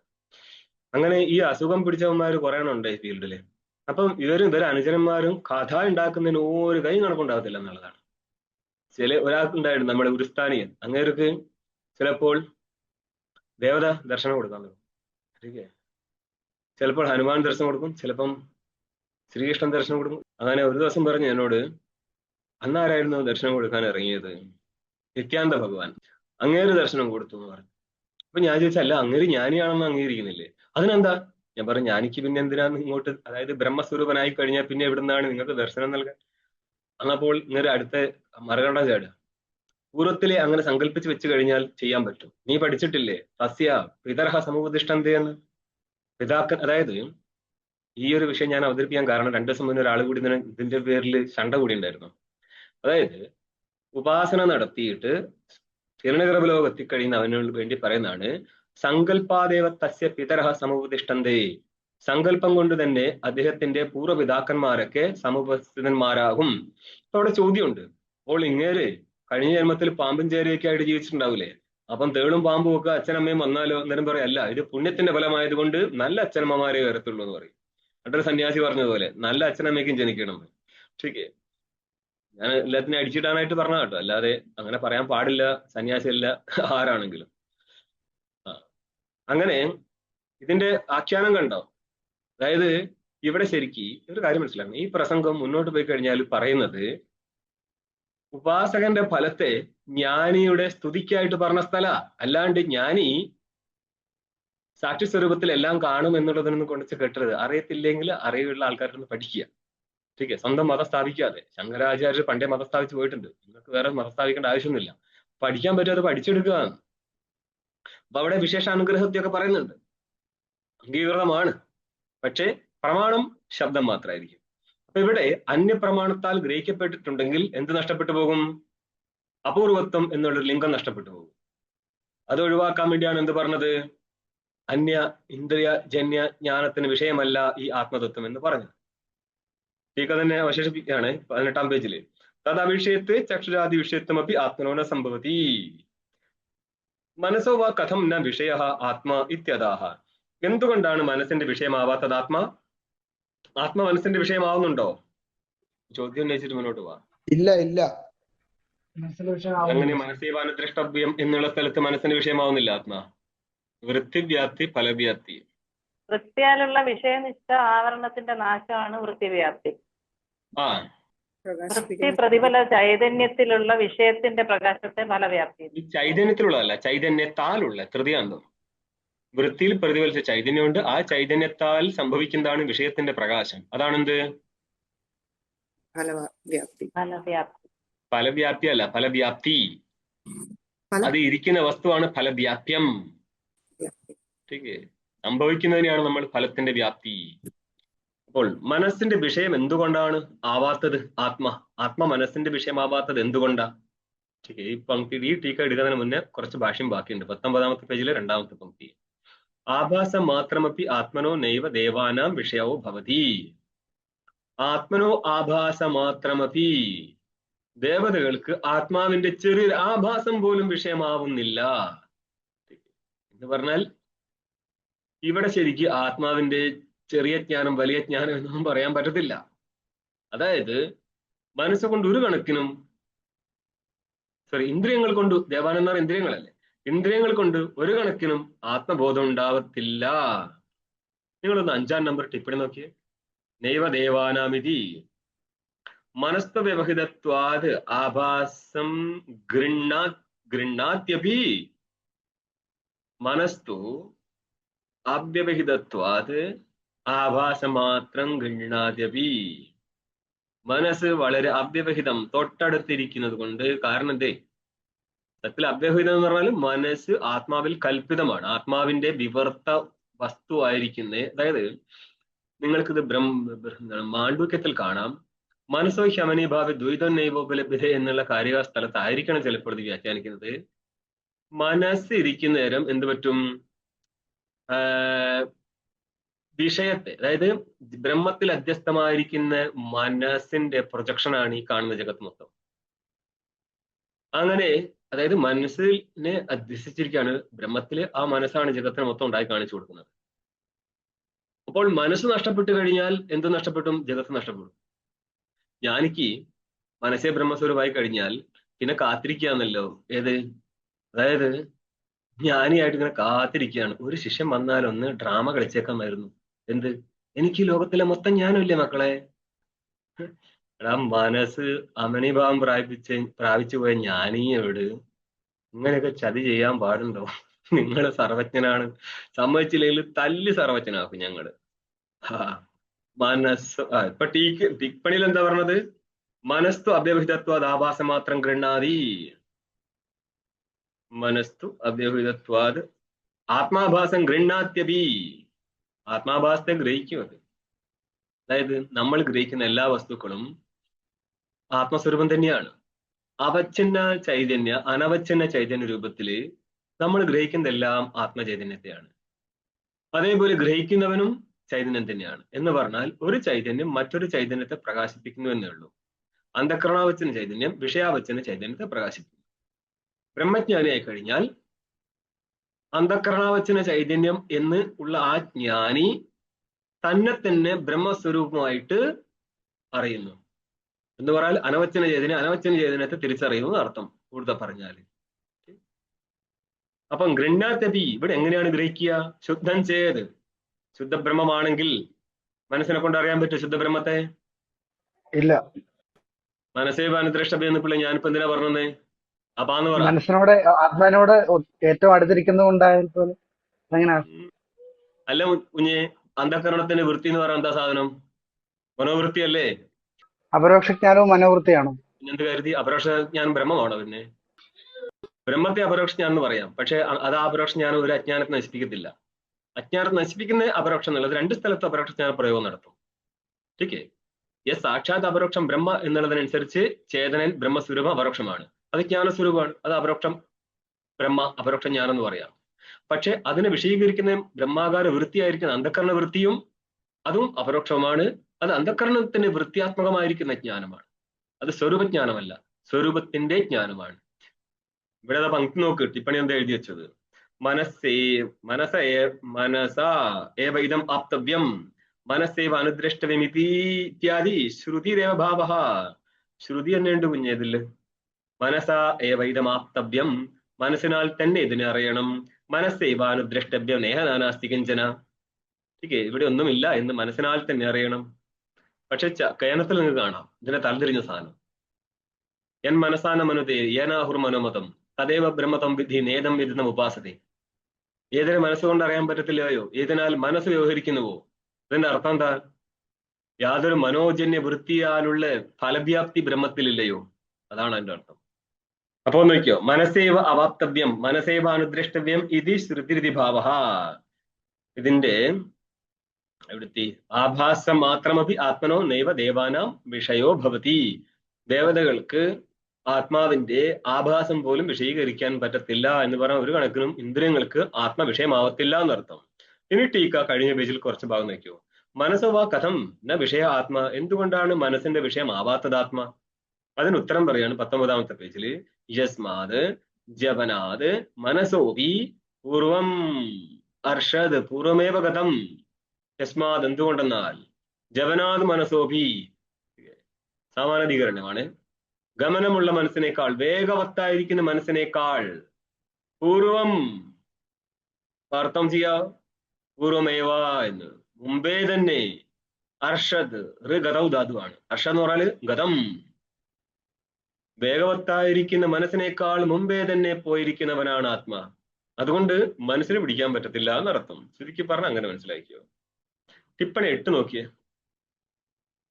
അങ്ങനെ ഈ അസുഖം പിടിച്ചവന്മാർ കുറെ എണ്ണം ഉണ്ട് ഈ ഫീൽഡില്. അപ്പം ഇവരെ അനുജനന്മാരും കഥ ഉണ്ടാക്കുന്നതിന് ഒരു കൈ കണക്കുണ്ടാകത്തില്ല എന്നുള്ളതാണ്. ഒരാൾക്കുണ്ടായിരുന്നു നമ്മുടെ ഗുരുസ്ഥാനിയൻ, അങ്ങേർക്ക് ചിലപ്പോൾ ദേവത ദർശനം കൊടുക്കാൻ തുടങ്ങും. ടീക്കേ ചിലപ്പോൾ ഹനുമാൻ ദർശനം കൊടുക്കും, ചിലപ്പം ശ്രീകൃഷ്ണൻ ദർശനം കൊടുക്കും. അങ്ങനെ ഒരു ദിവസം പറഞ്ഞു എന്നോട്, അന്നാരായിരുന്നു ദർശനം കൊടുക്കാൻ ഇറങ്ങിയത്? നിത്യാനന്ദ ഭഗവാൻ. അങ്ങേര് ദർശനം കൊടുത്തു എന്ന് പറഞ്ഞു. അപ്പൊ ഞാൻ ചോദിച്ചല്ല, അങ്ങേര് ജ്ഞാനിയാണെന്ന് അംഗീകരിക്കുന്നില്ലേ? അതിനെന്താ? ഞാൻ പറഞ്ഞു ജ്ഞാനിക്ക് പിന്നെ എന്തിനാണ് ഇങ്ങോട്ട്, അതായത് ബ്രഹ്മസ്വരൂപനായി കഴിഞ്ഞാൽ പിന്നെ എവിടുന്നാണ് നിങ്ങൾക്ക് ദർശനം നൽകാൻ? അന്നപ്പോൾ ഇങ്ങനെ അടുത്ത മറുകണ്ട ചാടുക. പൂർവ്വത്തിലെ അങ്ങനെ സങ്കല്പിച്ച് വെച്ച് കഴിഞ്ഞാൽ ചെയ്യാൻ പറ്റും. നീ പഠിച്ചിട്ടില്ലേ സസ്യ പിതർഹ സമുപദിഷ്ടന്തേ എന്ന്? പിതാക്കൻ, അതായത് ഈ ഒരു വിഷയം ഞാൻ അവതരിപ്പിക്കാൻ കാരണം 2 ദിവസം മുന്നേ ഒരാൾ കൂടി ഇതിന്റെ പേരിൽ ശണ്ട കൂടി ഉണ്ടായിരുന്നു. അതായത് ഉപാസന നടത്തിയിട്ട് ഹിരണ്യഗർഭലോകം എത്തിക്കഴിയുന്ന അവനോട് വേണ്ടി പറയുന്നതാണ് സങ്കല്പാദേവ തസ്യ പിതരഹ സമുപദിഷ്ടന്തേ. സങ്കല്പം കൊണ്ട് തന്നെ അദ്ദേഹത്തിന്റെ പൂർവ്വപിതാക്കന്മാരൊക്കെ സമുപസ്ഥിതന്മാരാകും. അപ്പൊ അവിടെ ചോദ്യമുണ്ട്, അപ്പോൾ ഇങ്ങേര് കഴിഞ്ഞ ജന്മത്തിൽ പാമ്പും ചേരയൊക്കെ ആയിട്ട് ജീവിച്ചിട്ടുണ്ടാവില്ലേ? അപ്പം തേളും പാമ്പും ഒക്കെ അച്ഛനമ്മയും വന്നാലോ? അന്നേരം പറയും അല്ല, ഇത് പുണ്യത്തിന്റെ ഫലമായത് കൊണ്ട് നല്ല അച്ഛനമ്മമാരെ വരത്തുള്ളൂ എന്ന് പറയും. എന്നിട്ടൊരു സന്യാസി പറഞ്ഞതുപോലെ നല്ല അച്ഛനമ്മയ്ക്കും ജനിക്കണം. ടീക്കേ ഞാൻ എല്ലാത്തിനും അടിച്ചിടാനായിട്ട് പറഞ്ഞ കേട്ടോ, അല്ലാതെ അങ്ങനെ പറയാൻ പാടില്ല സന്യാസിയല്ല ആരാണെങ്കിലും. അങ്ങനെ ഇതിന്റെ ആഖ്യാനം കണ്ടോ? അതായത് ഇവിടെ ശരിക്ക് ഒരു കാര്യം മനസ്സിലാക്കണം. ഈ പ്രസംഗം മുന്നോട്ട് പോയി കഴിഞ്ഞാൽ പറയുന്നത് ഉപാസകന്റെ ഫലത്തെ ജ്ഞാനിയുടെ സ്തുതിക്കായിട്ട് പറഞ്ഞ സ്ഥല, അല്ലാണ്ട് ജ്ഞാനി സാക്ഷി സ്വരൂപത്തിൽ എല്ലാം കാണും എന്നുള്ളതൊന്നും കൊണ്ടുവച്ച് കെട്ടരുത്. അറിയത്തില്ലെങ്കിൽ അറിയുള്ള ആൾക്കാരൊന്ന് പഠിക്കുക. ടീക്കേ സ്വന്തം മതം സ്ഥാപിക്കാതെ. ശങ്കരാചാര്യർ പണ്ടേ മതം സ്ഥാപിച്ച് പോയിട്ടുണ്ട്, നിങ്ങൾക്ക് വേറെ മതം സ്ഥാപിക്കേണ്ട ആവശ്യമൊന്നുമില്ല. പഠിക്കാൻ പറ്റാതെ പഠിച്ചെടുക്കുക. അപ്പൊ അവിടെ വിശേഷ അനുഗ്രഹത്തെയൊക്കെ പറയുന്നുണ്ട്, അംഗീകൃതമാണ്. പക്ഷേ പ്രമാണം ശബ്ദം മാത്രമായിരിക്കും. അപ്പൊ ഇവിടെ അന്യപ്രമാണത്താൽ ഗ്രഹിക്കപ്പെട്ടിട്ടുണ്ടെങ്കിൽ എന്ത് നഷ്ടപ്പെട്ടു പോകും? അപൂർവത്വം എന്നുള്ളൊരു ലിംഗം നഷ്ടപ്പെട്ടു പോകും. അത് ഒഴിവാക്കാൻ വേണ്ടിയാണ് എന്ത് പറഞ്ഞത്? അന്യ ഇന്ദ്രിയ ജന്യ ജ്ഞാനത്തിന് വിഷയമല്ല ഈ ആത്മതത്വം എന്ന് പറഞ്ഞത്. ടീക്ക തന്നെ അവശേഷിപ്പിക്കുകയാണ് 18-ാം പേജില്. തദവിഷയത്ത് ചക്ഷുരാദി വിഷയത്വമപ്പി ആത്മനോന സംഭവതി മനസ്സോ വാ കഥം ന വിഷയ ആത്മാ ഇത്യതാഹ. എന്തുകൊണ്ടാണ് മനസ്സിന്റെ വിഷയമാവാത്തത് ആത്മാ? ആത്മ മനസ്സിന്റെ വിഷയമാവുന്നുണ്ടോ? ചോദ്യം ഉന്നയിച്ചിട്ട് മുന്നോട്ട് പോവാ. ഇല്ല ഇല്ല. അങ്ങനെ മനസ്സേവാന ദ്രഷ്ടവ്യം എന്നുള്ള സ്ഥലത്ത് മനസ്സിന്റെ വിഷയമാവുന്നില്ല ആത്മാ. വൃത്തിവ്യാപ്തി ഫലവ്യാപ്തി. വൃത്തിയാലുള്ള വിഷയനിഷ്ഠ ആവരണത്തിന്റെ നാശമാണ് വൃത്തിവ്യാപ്തി. ആ വൃത്തി പ്രതിഫല ചൈതന്യത്തിലുള്ള വിഷയത്തിന്റെ പ്രകാശത്തെ ഫലവ്യാപ്തി. ഈ ചൈതന്യത്തിലുള്ളതല്ല, ചൈതന്യത്താലുള്ള തൃതീയാന്തം. വൃത്തിയിൽ പ്രതിഫലിച്ച ചൈതന്യമുണ്ട്, ആ ചൈതന്യത്താൽ സംഭവിക്കുന്നതാണ് വിഷയത്തിന്റെ പ്രകാശം. അതാണെന്ത്? ഫലവ്യാപ്തി അല്ല, ഫലവ്യാപ്തി. അത് ഇരിക്കുന്ന വസ്തുവാണ് ഫലവ്യാപ്യം. സംഭവിക്കുന്നതിനെയാണ് നമ്മൾ ഫലത്തിന്റെ വ്യാപ്തി. അപ്പോൾ മനസ്സിന്റെ വിഷയം എന്തുകൊണ്ടാണ് ആവാത്തത്? ആത്മ മനസ്സിന്റെ വിഷയമാവാത്തത് എന്തുകൊണ്ടാ? ഈ പങ്ക്തി ഈ ടീക്ക എടുക്കുന്നതിന് മുന്നേ കുറച്ച് ഭാഷ്യം ബാക്കിയുണ്ട്. 19-ാമത്തെ പേജിലെ 2-ാമത്തെ പങ്ക്തി. ആഭാസം മാത്രമപ്പി ആത്മനോ നൈവ ദേവാനാം വിഷയോ ഭവതി. ആത്മനോ ആഭാസ മാത്രമപ്പി. ദേവതകൾക്ക് ആത്മാവിന്റെ ചെറിയൊരു ആഭാസം പോലും വിഷയമാവുന്നില്ല എന്ന് പറഞ്ഞാൽ ഇവിടെ ശരിക്ക് ആത്മാവിന്റെ ചെറിയ ജ്ഞാനം വലിയ ജ്ഞാനം എന്നൊന്നും പറയാൻ പറ്റത്തില്ല. അതായത് മനസ്സുകൊണ്ട് ഒരു കണക്കിനും ഇന്ദ്രിയങ്ങൾ കൊണ്ട്, ദേവാനന്ദർ ഇന്ദ്രിയങ്ങളല്ലേ, ഇന്ദ്രിയങ്ങൾ കൊണ്ട് ഒരു കണക്കിനും ആത്മബോധം ഉണ്ടാവത്തില്ല. നിങ്ങളൊന്ന് 5-ാം നമ്പർ ടിപ്പണി നോക്കിയേ. നൈവ ദേവാനാമിതി മനസ്തു വ്യവഹിതത്വാത് ആഭാസം ഗൃണ്ണാത്യഭി മനസ്തു അവ്യവഹിതത്വാത് ആഭാസമാത്രം ഗൃണ്ണാത്യഭി. മനസ്സ് വളരെ അവ്യവഹിതം, തൊട്ടടുത്തിരിക്കുന്നത് കൊണ്ട്. കാരണം എന്തേ? സത്യത്തിൽ അവ്യവഹിതം എന്ന് പറഞ്ഞാൽ മനസ്സ് ആത്മാവിൽ കൽപ്പിതമാണ്, ആത്മാവിന്റെ വിവർത്ത വസ്തു ആയിരിക്കുന്നത്. അതായത് നിങ്ങൾക്കിത് മാണ്ഡൂക്യത്തിൽ കാണാം. മനസ്സോ ഹ്യമനീഭാവി ദ്വൈതം നൈവോപലഭ്യത എന്നുള്ള കാര്യ സ്ഥലത്തായിരിക്കണം ചിലപ്പോൾ ഇത് വ്യാഖ്യാനിക്കുന്നത്. മനസ്സിരിക്കുന്ന നേരം എന്ത് പറ്റും? വിഷയത്തെ, അതായത് ബ്രഹ്മത്തിൽ അധ്യസ്ഥമായിരിക്കുന്ന മനസ്സിന്റെ പ്രൊജക്ഷനാണ് ഈ കാണുന്ന ജഗത്ത് മൊത്തം. അങ്ങനെ അതായത് മനസ്സിനെ അധ്യസിച്ചിരിക്കുകയാണ് ബ്രഹ്മത്തില്. ആ മനസ്സാണ് ജഗത്തിനെ മൊത്തം ഉണ്ടായി കാണിച്ചു കൊടുക്കുന്നത്. അപ്പോൾ മനസ്സ് നഷ്ടപ്പെട്ടു കഴിഞ്ഞാൽ എന്ത് നഷ്ടപ്പെട്ടും? ജഗത്ത് നഷ്ടപ്പെടും. ജ്ഞാനിക്ക് മനസ്സേ ബ്രഹ്മസ്വരൂപമായി കഴിഞ്ഞാൽ പിന്നെ കാത്തിരിക്കുകയാണല്ലോ. ഏത്? അതായത് ജ്ഞാനിയായിട്ട് ഇങ്ങനെ കാത്തിരിക്കുകയാണ്. ഒരു ശിഷ്യൻ വന്നാലൊന്ന് ഡ്രാമ കളിച്ചേക്കാമായിരുന്നു. എന്ത്? എനിക്ക് ലോകത്തിലെ മൊത്തം ജ്ഞാനമില്ലേ മക്കളെ? എടാ, മനസ്സ് അമനിഭാവം പ്രാപിച്ചു പോയ ജ്ഞാനിയോട് ഇങ്ങനെയൊക്കെ ചതി ചെയ്യാൻ പാടുണ്ടോ? നിങ്ങള് സർവജ്ഞനാണ്, സമ്മതിച്ചില്ലെങ്കിൽ തല്ലി സർവജ്ഞനാക്കും ഞങ്ങള്. മനസ്സ് ഇപ്പൊ ടിപ്പണിയിൽ എന്താ പറഞ്ഞത്? മനസ്തു അവ്യവഹിതത്വാദ് ആഭാസം മാത്രം ഗൃണ്ണാതി. മനസ്തു അവ്യവഹിതത്വാദ് ആത്മാഭാസം ഗൃണ്ണാത്യപി. ആത്മാഭാസത്തെ ഗ്രഹിക്കും അത്. അതായത് നമ്മൾ ഗ്രഹിക്കുന്ന എല്ലാ വസ്തുക്കളും ആത്മസ്വരൂപം തന്നെയാണ്. അവച്ഛിന്ന ചൈതന്യ അനവച്ഛിന്ന ചൈതന്യ രൂപത്തില് നമ്മൾ ഗ്രഹിക്കുന്നതെല്ലാം ആത്മചൈതന്യത്തെയാണ്. അതേപോലെ ഗ്രഹിക്കുന്നവനും ചൈതന്യം തന്നെയാണ്. എന്ന് പറഞ്ഞാൽ ഒരു ചൈതന്യം മറ്റൊരു ചൈതന്യത്തെ പ്രകാശിപ്പിക്കുന്നു എന്നേ ഉള്ളൂ. അന്ധകരണാവച്ഛിന്ന ചൈതന്യം വിഷയാവച്ഛിന്ന ചൈതന്യത്തെ പ്രകാശിപ്പിക്കുന്നു. ബ്രഹ്മജ്ഞാനിയായി കഴിഞ്ഞാൽ അന്ധകരണാവച്ഛിന്ന ചൈതന്യം എന്ന് ഉള്ള ആ ജ്ഞാനി തന്നെ തന്നെ ബ്രഹ്മസ്വരൂപമായിട്ട് അറിയുന്നു. എന്ന് പറഞ്ഞാൽ അനവച്ഛിന്ന ചൈതന്യത്തെ തിരിച്ചറിയുന്നു അർത്ഥം കൂടുതൽ പറഞ്ഞാല്. അപ്പം ഗൃണ്ണാത്യപി ഇവിടെ എങ്ങനെയാണ് ഗ്രഹിക്കുക? ശുദ്ധം ചെയ്ത് ശുദ്ധബ്രഹ്മമാണെങ്കിൽ മനസ്സിനെ കൊണ്ട് അറിയാൻ പറ്റും ശുദ്ധബ്രഹ്മത്തെ? ഇല്ല. മനസ്സേവാനുദ്രഷ്ടഭ എന്ന് പിള്ളേ ഞാനിപ്പോ എന്തിനാ പറഞ്ഞത്? അപ്പാന്ന് പറ. മനസ്സിനോട് ആത്മാവിനോട് ഏറ്റവും അടുത്തിരിക്കുന്നത് അല്ല കുഞ്ഞെ, അന്ധകരണത്തിന്റെ വൃത്തി എന്ന് പറയാൻ എന്താ സാധനം? മനോവൃത്തി അല്ലേ? അപരോക്ഷ ജ്ഞാനവും മനോവൃത്തിയാണോ? എന്ത് കരുതി? അപരോക്ഷ ജ്ഞാനം ബ്രഹ്മമാണോ? പിന്നെ ബ്രഹ്മത്തെ അപരോക്ഷ ജ്ഞാനം എന്ന് പറയാം. പക്ഷെ അത് അപരോക്ഷ ജ്ഞാനം ഒരു അജ്ഞാനത്തെ നശിപ്പിക്കത്തില്ല. അജ്ഞാനത്തെ നശിപ്പിക്കുന്ന അപരോക്ഷം എന്നുള്ളത് രണ്ട് സ്ഥലത്ത് അപരോക്ഷജ്ഞാന പ്രയോഗം നടത്തും. ഓക്കെ, യെസ് സാക്ഷാത് അപരോക്ഷം ബ്രഹ്മ എന്നുള്ളതിനനുസരിച്ച് ചേതനൻ ബ്രഹ്മസ്വരൂപം അപരോക്ഷമാണ്. അത് ജ്ഞാനസ്വരൂപമാണ്, അത് അപരോക്ഷം ബ്രഹ്മ അപരോക്ഷ ജ്ഞാനം എന്ന് പറയാം. പക്ഷെ അതിനെ വിശദീകരിക്കുന്ന ബ്രഹ്മാകാര വൃത്തിയായിരിക്കുന്ന അന്ധക്കരണ വൃത്തിയും അതും അപരോക്ഷമാണ്. അത് അന്ധക്കരണത്തിന് വൃത്തിയാത്മകമായിരിക്കുന്ന ജ്ഞാനമാണ്, അത് സ്വരൂപജ്ഞാനമല്ല, സ്വരൂപത്തിന്റെ ജ്ഞാനമാണ്. ഇവിടെ അത് പങ്ക്തി നോക്ക്, ടിപ്പണി എന്താ എഴുതി വെച്ചത്? മനസാ ഏവ ഇദം ആപ്തവ്യം മനസ്സേവ അനുദ്രഷ്ടവ്യമിത്യാദി ശ്രുതിരേവ ഭാവഃ. ശ്രുതി തന്നെയുണ്ട് കുഞ്ഞേ ഇതില്. മനസാ ഏവ ഇദം ആപ്തവ്യം, മനസ്സിനാൽ തന്നെ ഇതിനെ അറിയണം. മനസ്സേവ അനുദ്രഷ്ടവ്യം നേഹ നാനാസ്തി കിഞ്ചന. ഓക്കെ, ഇവിടെ ഒന്നുമില്ല എന്ന് മനസ്സിനാൽ തന്നെ അറിയണം. പക്ഷെ കയനത്തിൽ നിങ്ങൾക്ക് കാണാം ഇതിനെ തലതിരിഞ്ഞ സാധനം. എൻ മനസാന മനുതേ ഏനാഹുർ മനോമതം തദേവ ബ്രഹ്മതം വിധി നേദം വിദിതം ഉപാസത്തെ. ഏതിനെ മനസ്സുകൊണ്ട് അറിയാൻ പറ്റത്തില്ലയോ, ഏതിനാൽ മനസ്സ് വ്യവഹരിക്കുന്നുവോ. ഇതിന്റെ അർത്ഥം എന്താ? യാതൊരു മനോജന്യ വൃത്തിയാലുള്ള ഫലവ്യാപ്തി ബ്രഹ്മത്തിലില്ലയോ, അതാണ് അതിന്റെ അർത്ഥം. അപ്പോ നോക്കിയോ, മനസ്സേവ അവാപ്തവ്യം മനസ്സേവ അനുദ്രഷ്ടവ്യം ഇത് ശ്രുതിരിതി ഭാവഃ. ഇതിന്റെ എവിടുത്തി ആഭാസം മാത്രമപി ആത്മനോ നൈവ ദേവാനാം വിഷയോ ഭവതി. ദേവതകൾക്ക് ആത്മാവിന്റെ ആഭാസം പോലും വിഷയീകരിക്കാൻ പറ്റത്തില്ല എന്ന് പറഞ്ഞാൽ ഒരു കണക്കിനും ഇന്ദ്രിയങ്ങൾക്ക് ആത്മവിഷയമാവത്തില്ല എന്നർത്ഥം. ഇനി ടീക്ക കഴിഞ്ഞ പേജിൽ കുറച്ച് ഭാഗം നോക്കിയോ. മനസ്സവാ കഥം ന വിഷയ ആത്മ, എന്തുകൊണ്ടാണ് മനസ്സിന്റെ വിഷയം ആവാത്തത് ആത്മ? അതിന് ഉത്തരം പറയാണ് 19ാമത്തെ പേജില്. യസ്മാത് ജപനാത് മനസോപി പൂർവം അർഷദ് പൂർവമേവ ഗതം. യസ്മാത് എന്തുകൊണ്ടെന്നാൽ, ജപനാത് മനസോപി സാമാനാധികരണമാണ്. ഗമനമുള്ള മനസ്സിനേക്കാൾ, വേഗവത്തായിരിക്കുന്ന മനസ്സിനേക്കാൾ, പൂർവം അർത്ഥം ചെയ്യാ പൂർവമേവ എന്ന്, മുമ്പേ തന്നെ. അർഷദ് ഗതൗ ധാതുവാണ്. അർഷദ് എന്ന് പറഞ്ഞാല് ഗതം, വേഗവത്തായിരിക്കുന്ന മനസ്സിനേക്കാൾ മുമ്പേ തന്നെ പോയിരിക്കുന്നവനാണ് ആത്മാ. അതുകൊണ്ട് മനസ്സിന് പിടിക്കാൻ പറ്റത്തില്ല എന്നർത്ഥം. ചുരുക്കി പറഞ്ഞ അങ്ങനെ മനസ്സിലാക്കിയോ. ടിപ്പണി 8 നോക്കിയേ.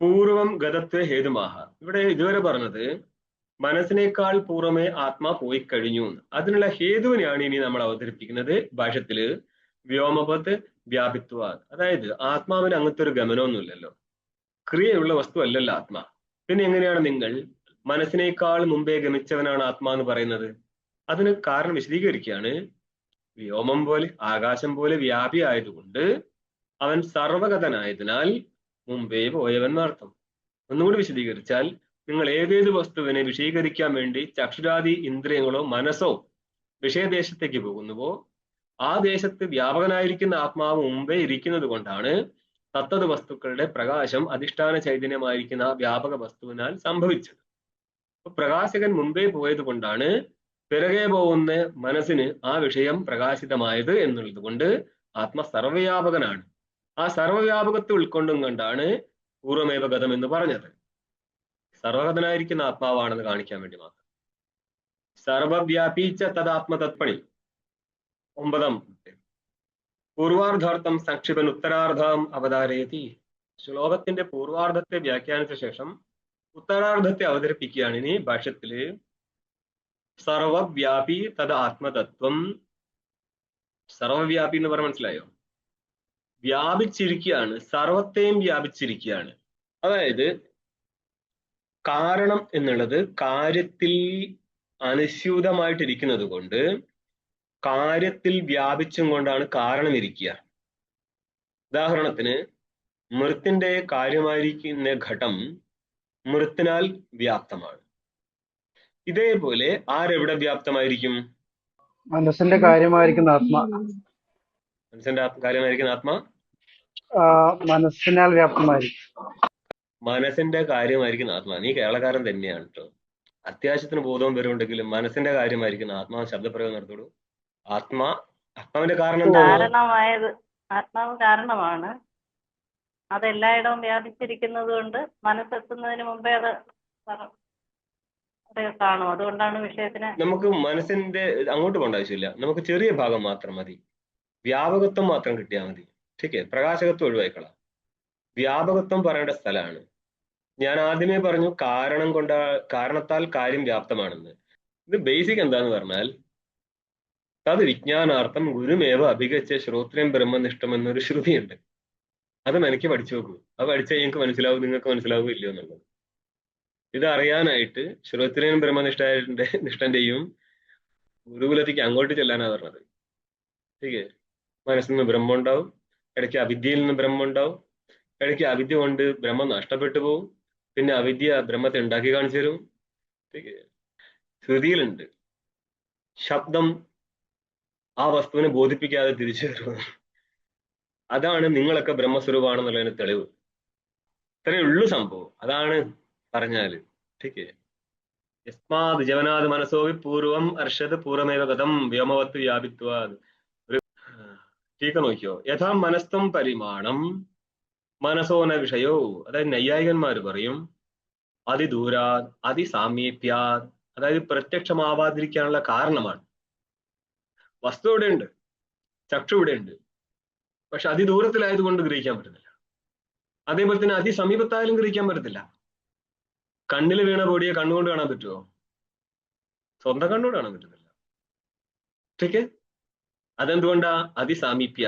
പൂർവം ഗതത്വ ഹേതുമാഹ. ഇവിടെ ഇതുവരെ പറഞ്ഞത് മനസ്സിനേക്കാൾ പൂർവമേ ആത്മാ പോയി കഴിഞ്ഞു. അതിനുള്ള ഹേതുവിനെയാണ് ഇനി നമ്മൾ അവതരിപ്പിക്കുന്നത് ഭാഷ്യത്തില്. വ്യോമപത് വ്യാപിത്വ, അതായത് ആത്മാവിന് അങ്ങനത്തെ ഒരു ഗമനമൊന്നുമില്ലല്ലോ, ക്രിയയുള്ള വസ്തു അല്ലല്ലോ ആത്മാ. പിന്നെ എങ്ങനെയാണ് നിങ്ങൾ മനസ്സിനേക്കാൾ മുമ്പേ ഗമിച്ചവനാണ് ആത്മാ എന്ന് പറയുന്നത്? അതിന് കാരണം വിശദീകരിക്കുകയാണ്. വ്യോമം പോലെ ആകാശം പോലെ വ്യാപി ആയതുകൊണ്ട് അവൻ സർവഗതനായതിനാൽ മുമ്പേ പോയവൻ എന്നർത്ഥം. ഒന്നുകൂടി വിശദീകരിച്ചാൽ, നിങ്ങൾ ഏതേത് വസ്തുവിനെ വിശദീകരിക്കാൻ വേണ്ടി ചക്ഷുരാദി ഇന്ദ്രിയങ്ങളോ മനസ്സോ വിഷയദേശത്തേക്ക് പോകുന്നുവോ ആ ദേശത്ത് വ്യാപകനായിരിക്കുന്ന ആത്മാവ് മുമ്പേ ഇരിക്കുന്നത് കൊണ്ടാണ് തത്തത് വസ്തുക്കളുടെ പ്രകാശം അധിഷ്ഠാന ചൈതന്യമായിരിക്കുന്ന ആ വ്യാപക വസ്തുവിനാൽ സംഭവിച്ചത്. പ്രകാശകൻ മുമ്പേ പോയത് കൊണ്ടാണ് പിറകെ പോകുന്ന മനസ്സിന് ആ വിഷയം പ്രകാശിതമായത് എന്നുള്ളത് കൊണ്ട് ആത്മ സർവ്വവ്യാപകനാണ്. ആ സർവ്വവ്യാപകത്തെ ഉൾക്കൊണ്ടും കൊണ്ടാണ് പൂർവമേവ ഗതം എന്ന് പറഞ്ഞത്. സർവഗതനായിരിക്കുന്ന ആത്മാവാണെന്ന് കാണിക്കാൻ വേണ്ടി മാത്രം. സർവവ്യാപീച്ച തദാത്മതത്പണി 9. പൂർവാർദ്ധാർത്ഥം സംക്ഷിപൻ ഉത്തരാർദ്ധം അവതാരയതി. ശ്ലോകത്തിന്റെ പൂർവാർദ്ധത്തെ വ്യാഖ്യാനിച്ച ശേഷം ഉത്തരാർദ്ധത്തെ അവതരിപ്പിക്കുകയാണ് ഇനി ഭാഷ്യത്തില്. സർവവ്യാപി തദ ആത്മതത്വം. സർവവ്യാപി എന്ന് പറഞ്ഞ മനസ്സിലായോ? വ്യാപിച്ചിരിക്കുകയാണ്, സർവത്തെയും വ്യാപിച്ചിരിക്കുകയാണ്. അതായത് കാരണം എന്നുള്ളത് കാര്യത്തിൽ അനുസ്യൂതമായിട്ടിരിക്കുന്നത് കൊണ്ട് കാര്യത്തിൽ വ്യാപിച്ചും കൊണ്ടാണ് കാരണം ഇരിക്കുക. ഉദാഹരണത്തിന് മൃത്തിന്റെ കാര്യമായിരിക്കുന്ന ഘടം മൃത്തിനാൽ വ്യാപ്തമാണ്. ഇതേപോലെ ആരെവിടെ വ്യാപ്തമായിരിക്കും? മനസ്സിന്റെ കാര്യമായിരിക്കുന്ന ആത്മാ. മനസ്സിന്റെ കാര്യമായിരിക്കുന്ന ആത്മാ മനസ്സിനാൽ വ്യാപ്തമായിരിക്കും. മനസ്സിന്റെ കാര്യമായിരിക്കുന്ന ആത്മാ. നീ കേരളക്കാരൻ തന്നെയാണ് കേട്ടോ. അത്യാവശ്യത്തിന് ബോധവും വരുന്നുണ്ടെങ്കിലും മനസ്സിന്റെ കാര്യമായിരിക്കുന്ന ആത്മാ ശബ്ദപ്രയോഗം നടത്തോളൂ. ആത്മാവിന്റെ കാരണം എന്താ? കാരണമായത് ആത്മാവ് കാരണമാണ്. അതെല്ലായിടവും വ്യാപിച്ചിരിക്കുന്നത് കൊണ്ട് മനസ്സെത്തുന്നതിന് മുമ്പേ അത് കാണും. അതുകൊണ്ടാണ് വിഷയത്തിന് നമുക്ക് മനസ്സിന്റെ അങ്ങോട്ട് പോകേണ്ട ആവശ്യമില്ല. നമുക്ക് ചെറിയ ഭാഗം മാത്രം മതി, വ്യാപകത്വം മാത്രം കിട്ടിയാൽ മതി. ठीक പ്രകാശകത്വം ഒഴിവായിക്കളാം. വ്യാപകത്വം പറയേണ്ട സ്ഥലമാണ്. ഞാൻ ആദ്യമേ പറഞ്ഞു കാരണത്താൽ കാര്യം വ്യാപ്തമാണെന്ന്. ഇത് ബേസിക് എന്താന്ന് പറഞ്ഞാൽ തത് വിജ്ഞാനാർത്ഥം ഗുരുമേവ അഭിഗച്ഛ ശ്രോത്രം ബ്രഹ്മനിഷ്ഠം എന്നൊരു ശ്രുതിയുണ്ട്. അത് എനിക്ക് പഠിച്ചു നോക്കൂ. അത് പഠിച്ചാൽ ഞങ്ങൾക്ക് മനസ്സിലാവും, നിങ്ങൾക്ക് മനസ്സിലാവും ഇല്ലയോ എന്നുള്ളത്. ഇത് അറിയാനായിട്ട് ശ്രോത്രം നിഷ്ഠന്റെയും ഗുരുകുലത്തേക്ക് അങ്ങോട്ട് ചെല്ലാനാ പറഞ്ഞത്. ശരിയേ? മനസ്സിൽ നിന്ന് ബ്രഹ്മം ഉണ്ടാവും, ഇടയ്ക്ക് അവിദ്യയിൽ നിന്ന് ബ്രഹ്മം ഉണ്ടാവും, ഇടയ്ക്ക് അവിദ്യ കൊണ്ട് ബ്രഹ്മം നഷ്ടപ്പെട്ടു പോവും, പിന്നെ അവിദ്യ ബ്രഹ്മത്തെ ഉണ്ടാക്കി കാണിച്ചു തരും. ശ്രുതിയിലുണ്ട് ശബ്ദം ആ വസ്തുവിനെ ബോധിപ്പിക്കാതെ തിരിച്ചു തരും. അതാണ് നിങ്ങളൊക്കെ ബ്രഹ്മസ്വരൂപമാണെന്നുള്ളതിന് തെളിവ്. ഇത്രയേ ഉള്ളൂ സംഭവം. അതാണ് പറഞ്ഞാല്. ठीक है. യസ്മാത് ജവനാത് മനസ്സോവി പൂർവം അർഷത് പൂർവമേവ ഗതം വ്യോമവത്ത് വ്യാപിത്വാത്. ഒരു ടീക്ക നോക്കിയോ. യഥാ മനസ്തം പരിമാണം മനസ്സോന വിഷയോ. അതായത് നൈയായികന്മാർ പറയും അതിദൂരാ അതിസാമീപ്യാ, അതായത് പ്രത്യക്ഷമാവാതിരിക്കാനുള്ള കാരണമാണ്. വസ്തു ഇവിടെ ഉണ്ട്, ചക്ഷു ഇവിടെ ഉണ്ട്, പക്ഷെ അതിദൂരത്തിലായതുകൊണ്ട് ഗ്രഹിക്കാൻ പറ്റുന്നില്ല. അതേപോലെ തന്നെ അതിസമീപത്തായാലും ഗ്രഹിക്കാൻ പറ്റത്തില്ല. കണ്ണിൽ വീണ പൊടിയെ കണ്ണുകൊണ്ട് കാണാൻ പറ്റുമോ? സ്വന്തം കണ്ണുകൊണ്ട് കാണാൻ പറ്റുന്നില്ല. ठीक है. അതെന്തുകൊണ്ടാ? അതിസാമീപ്യ.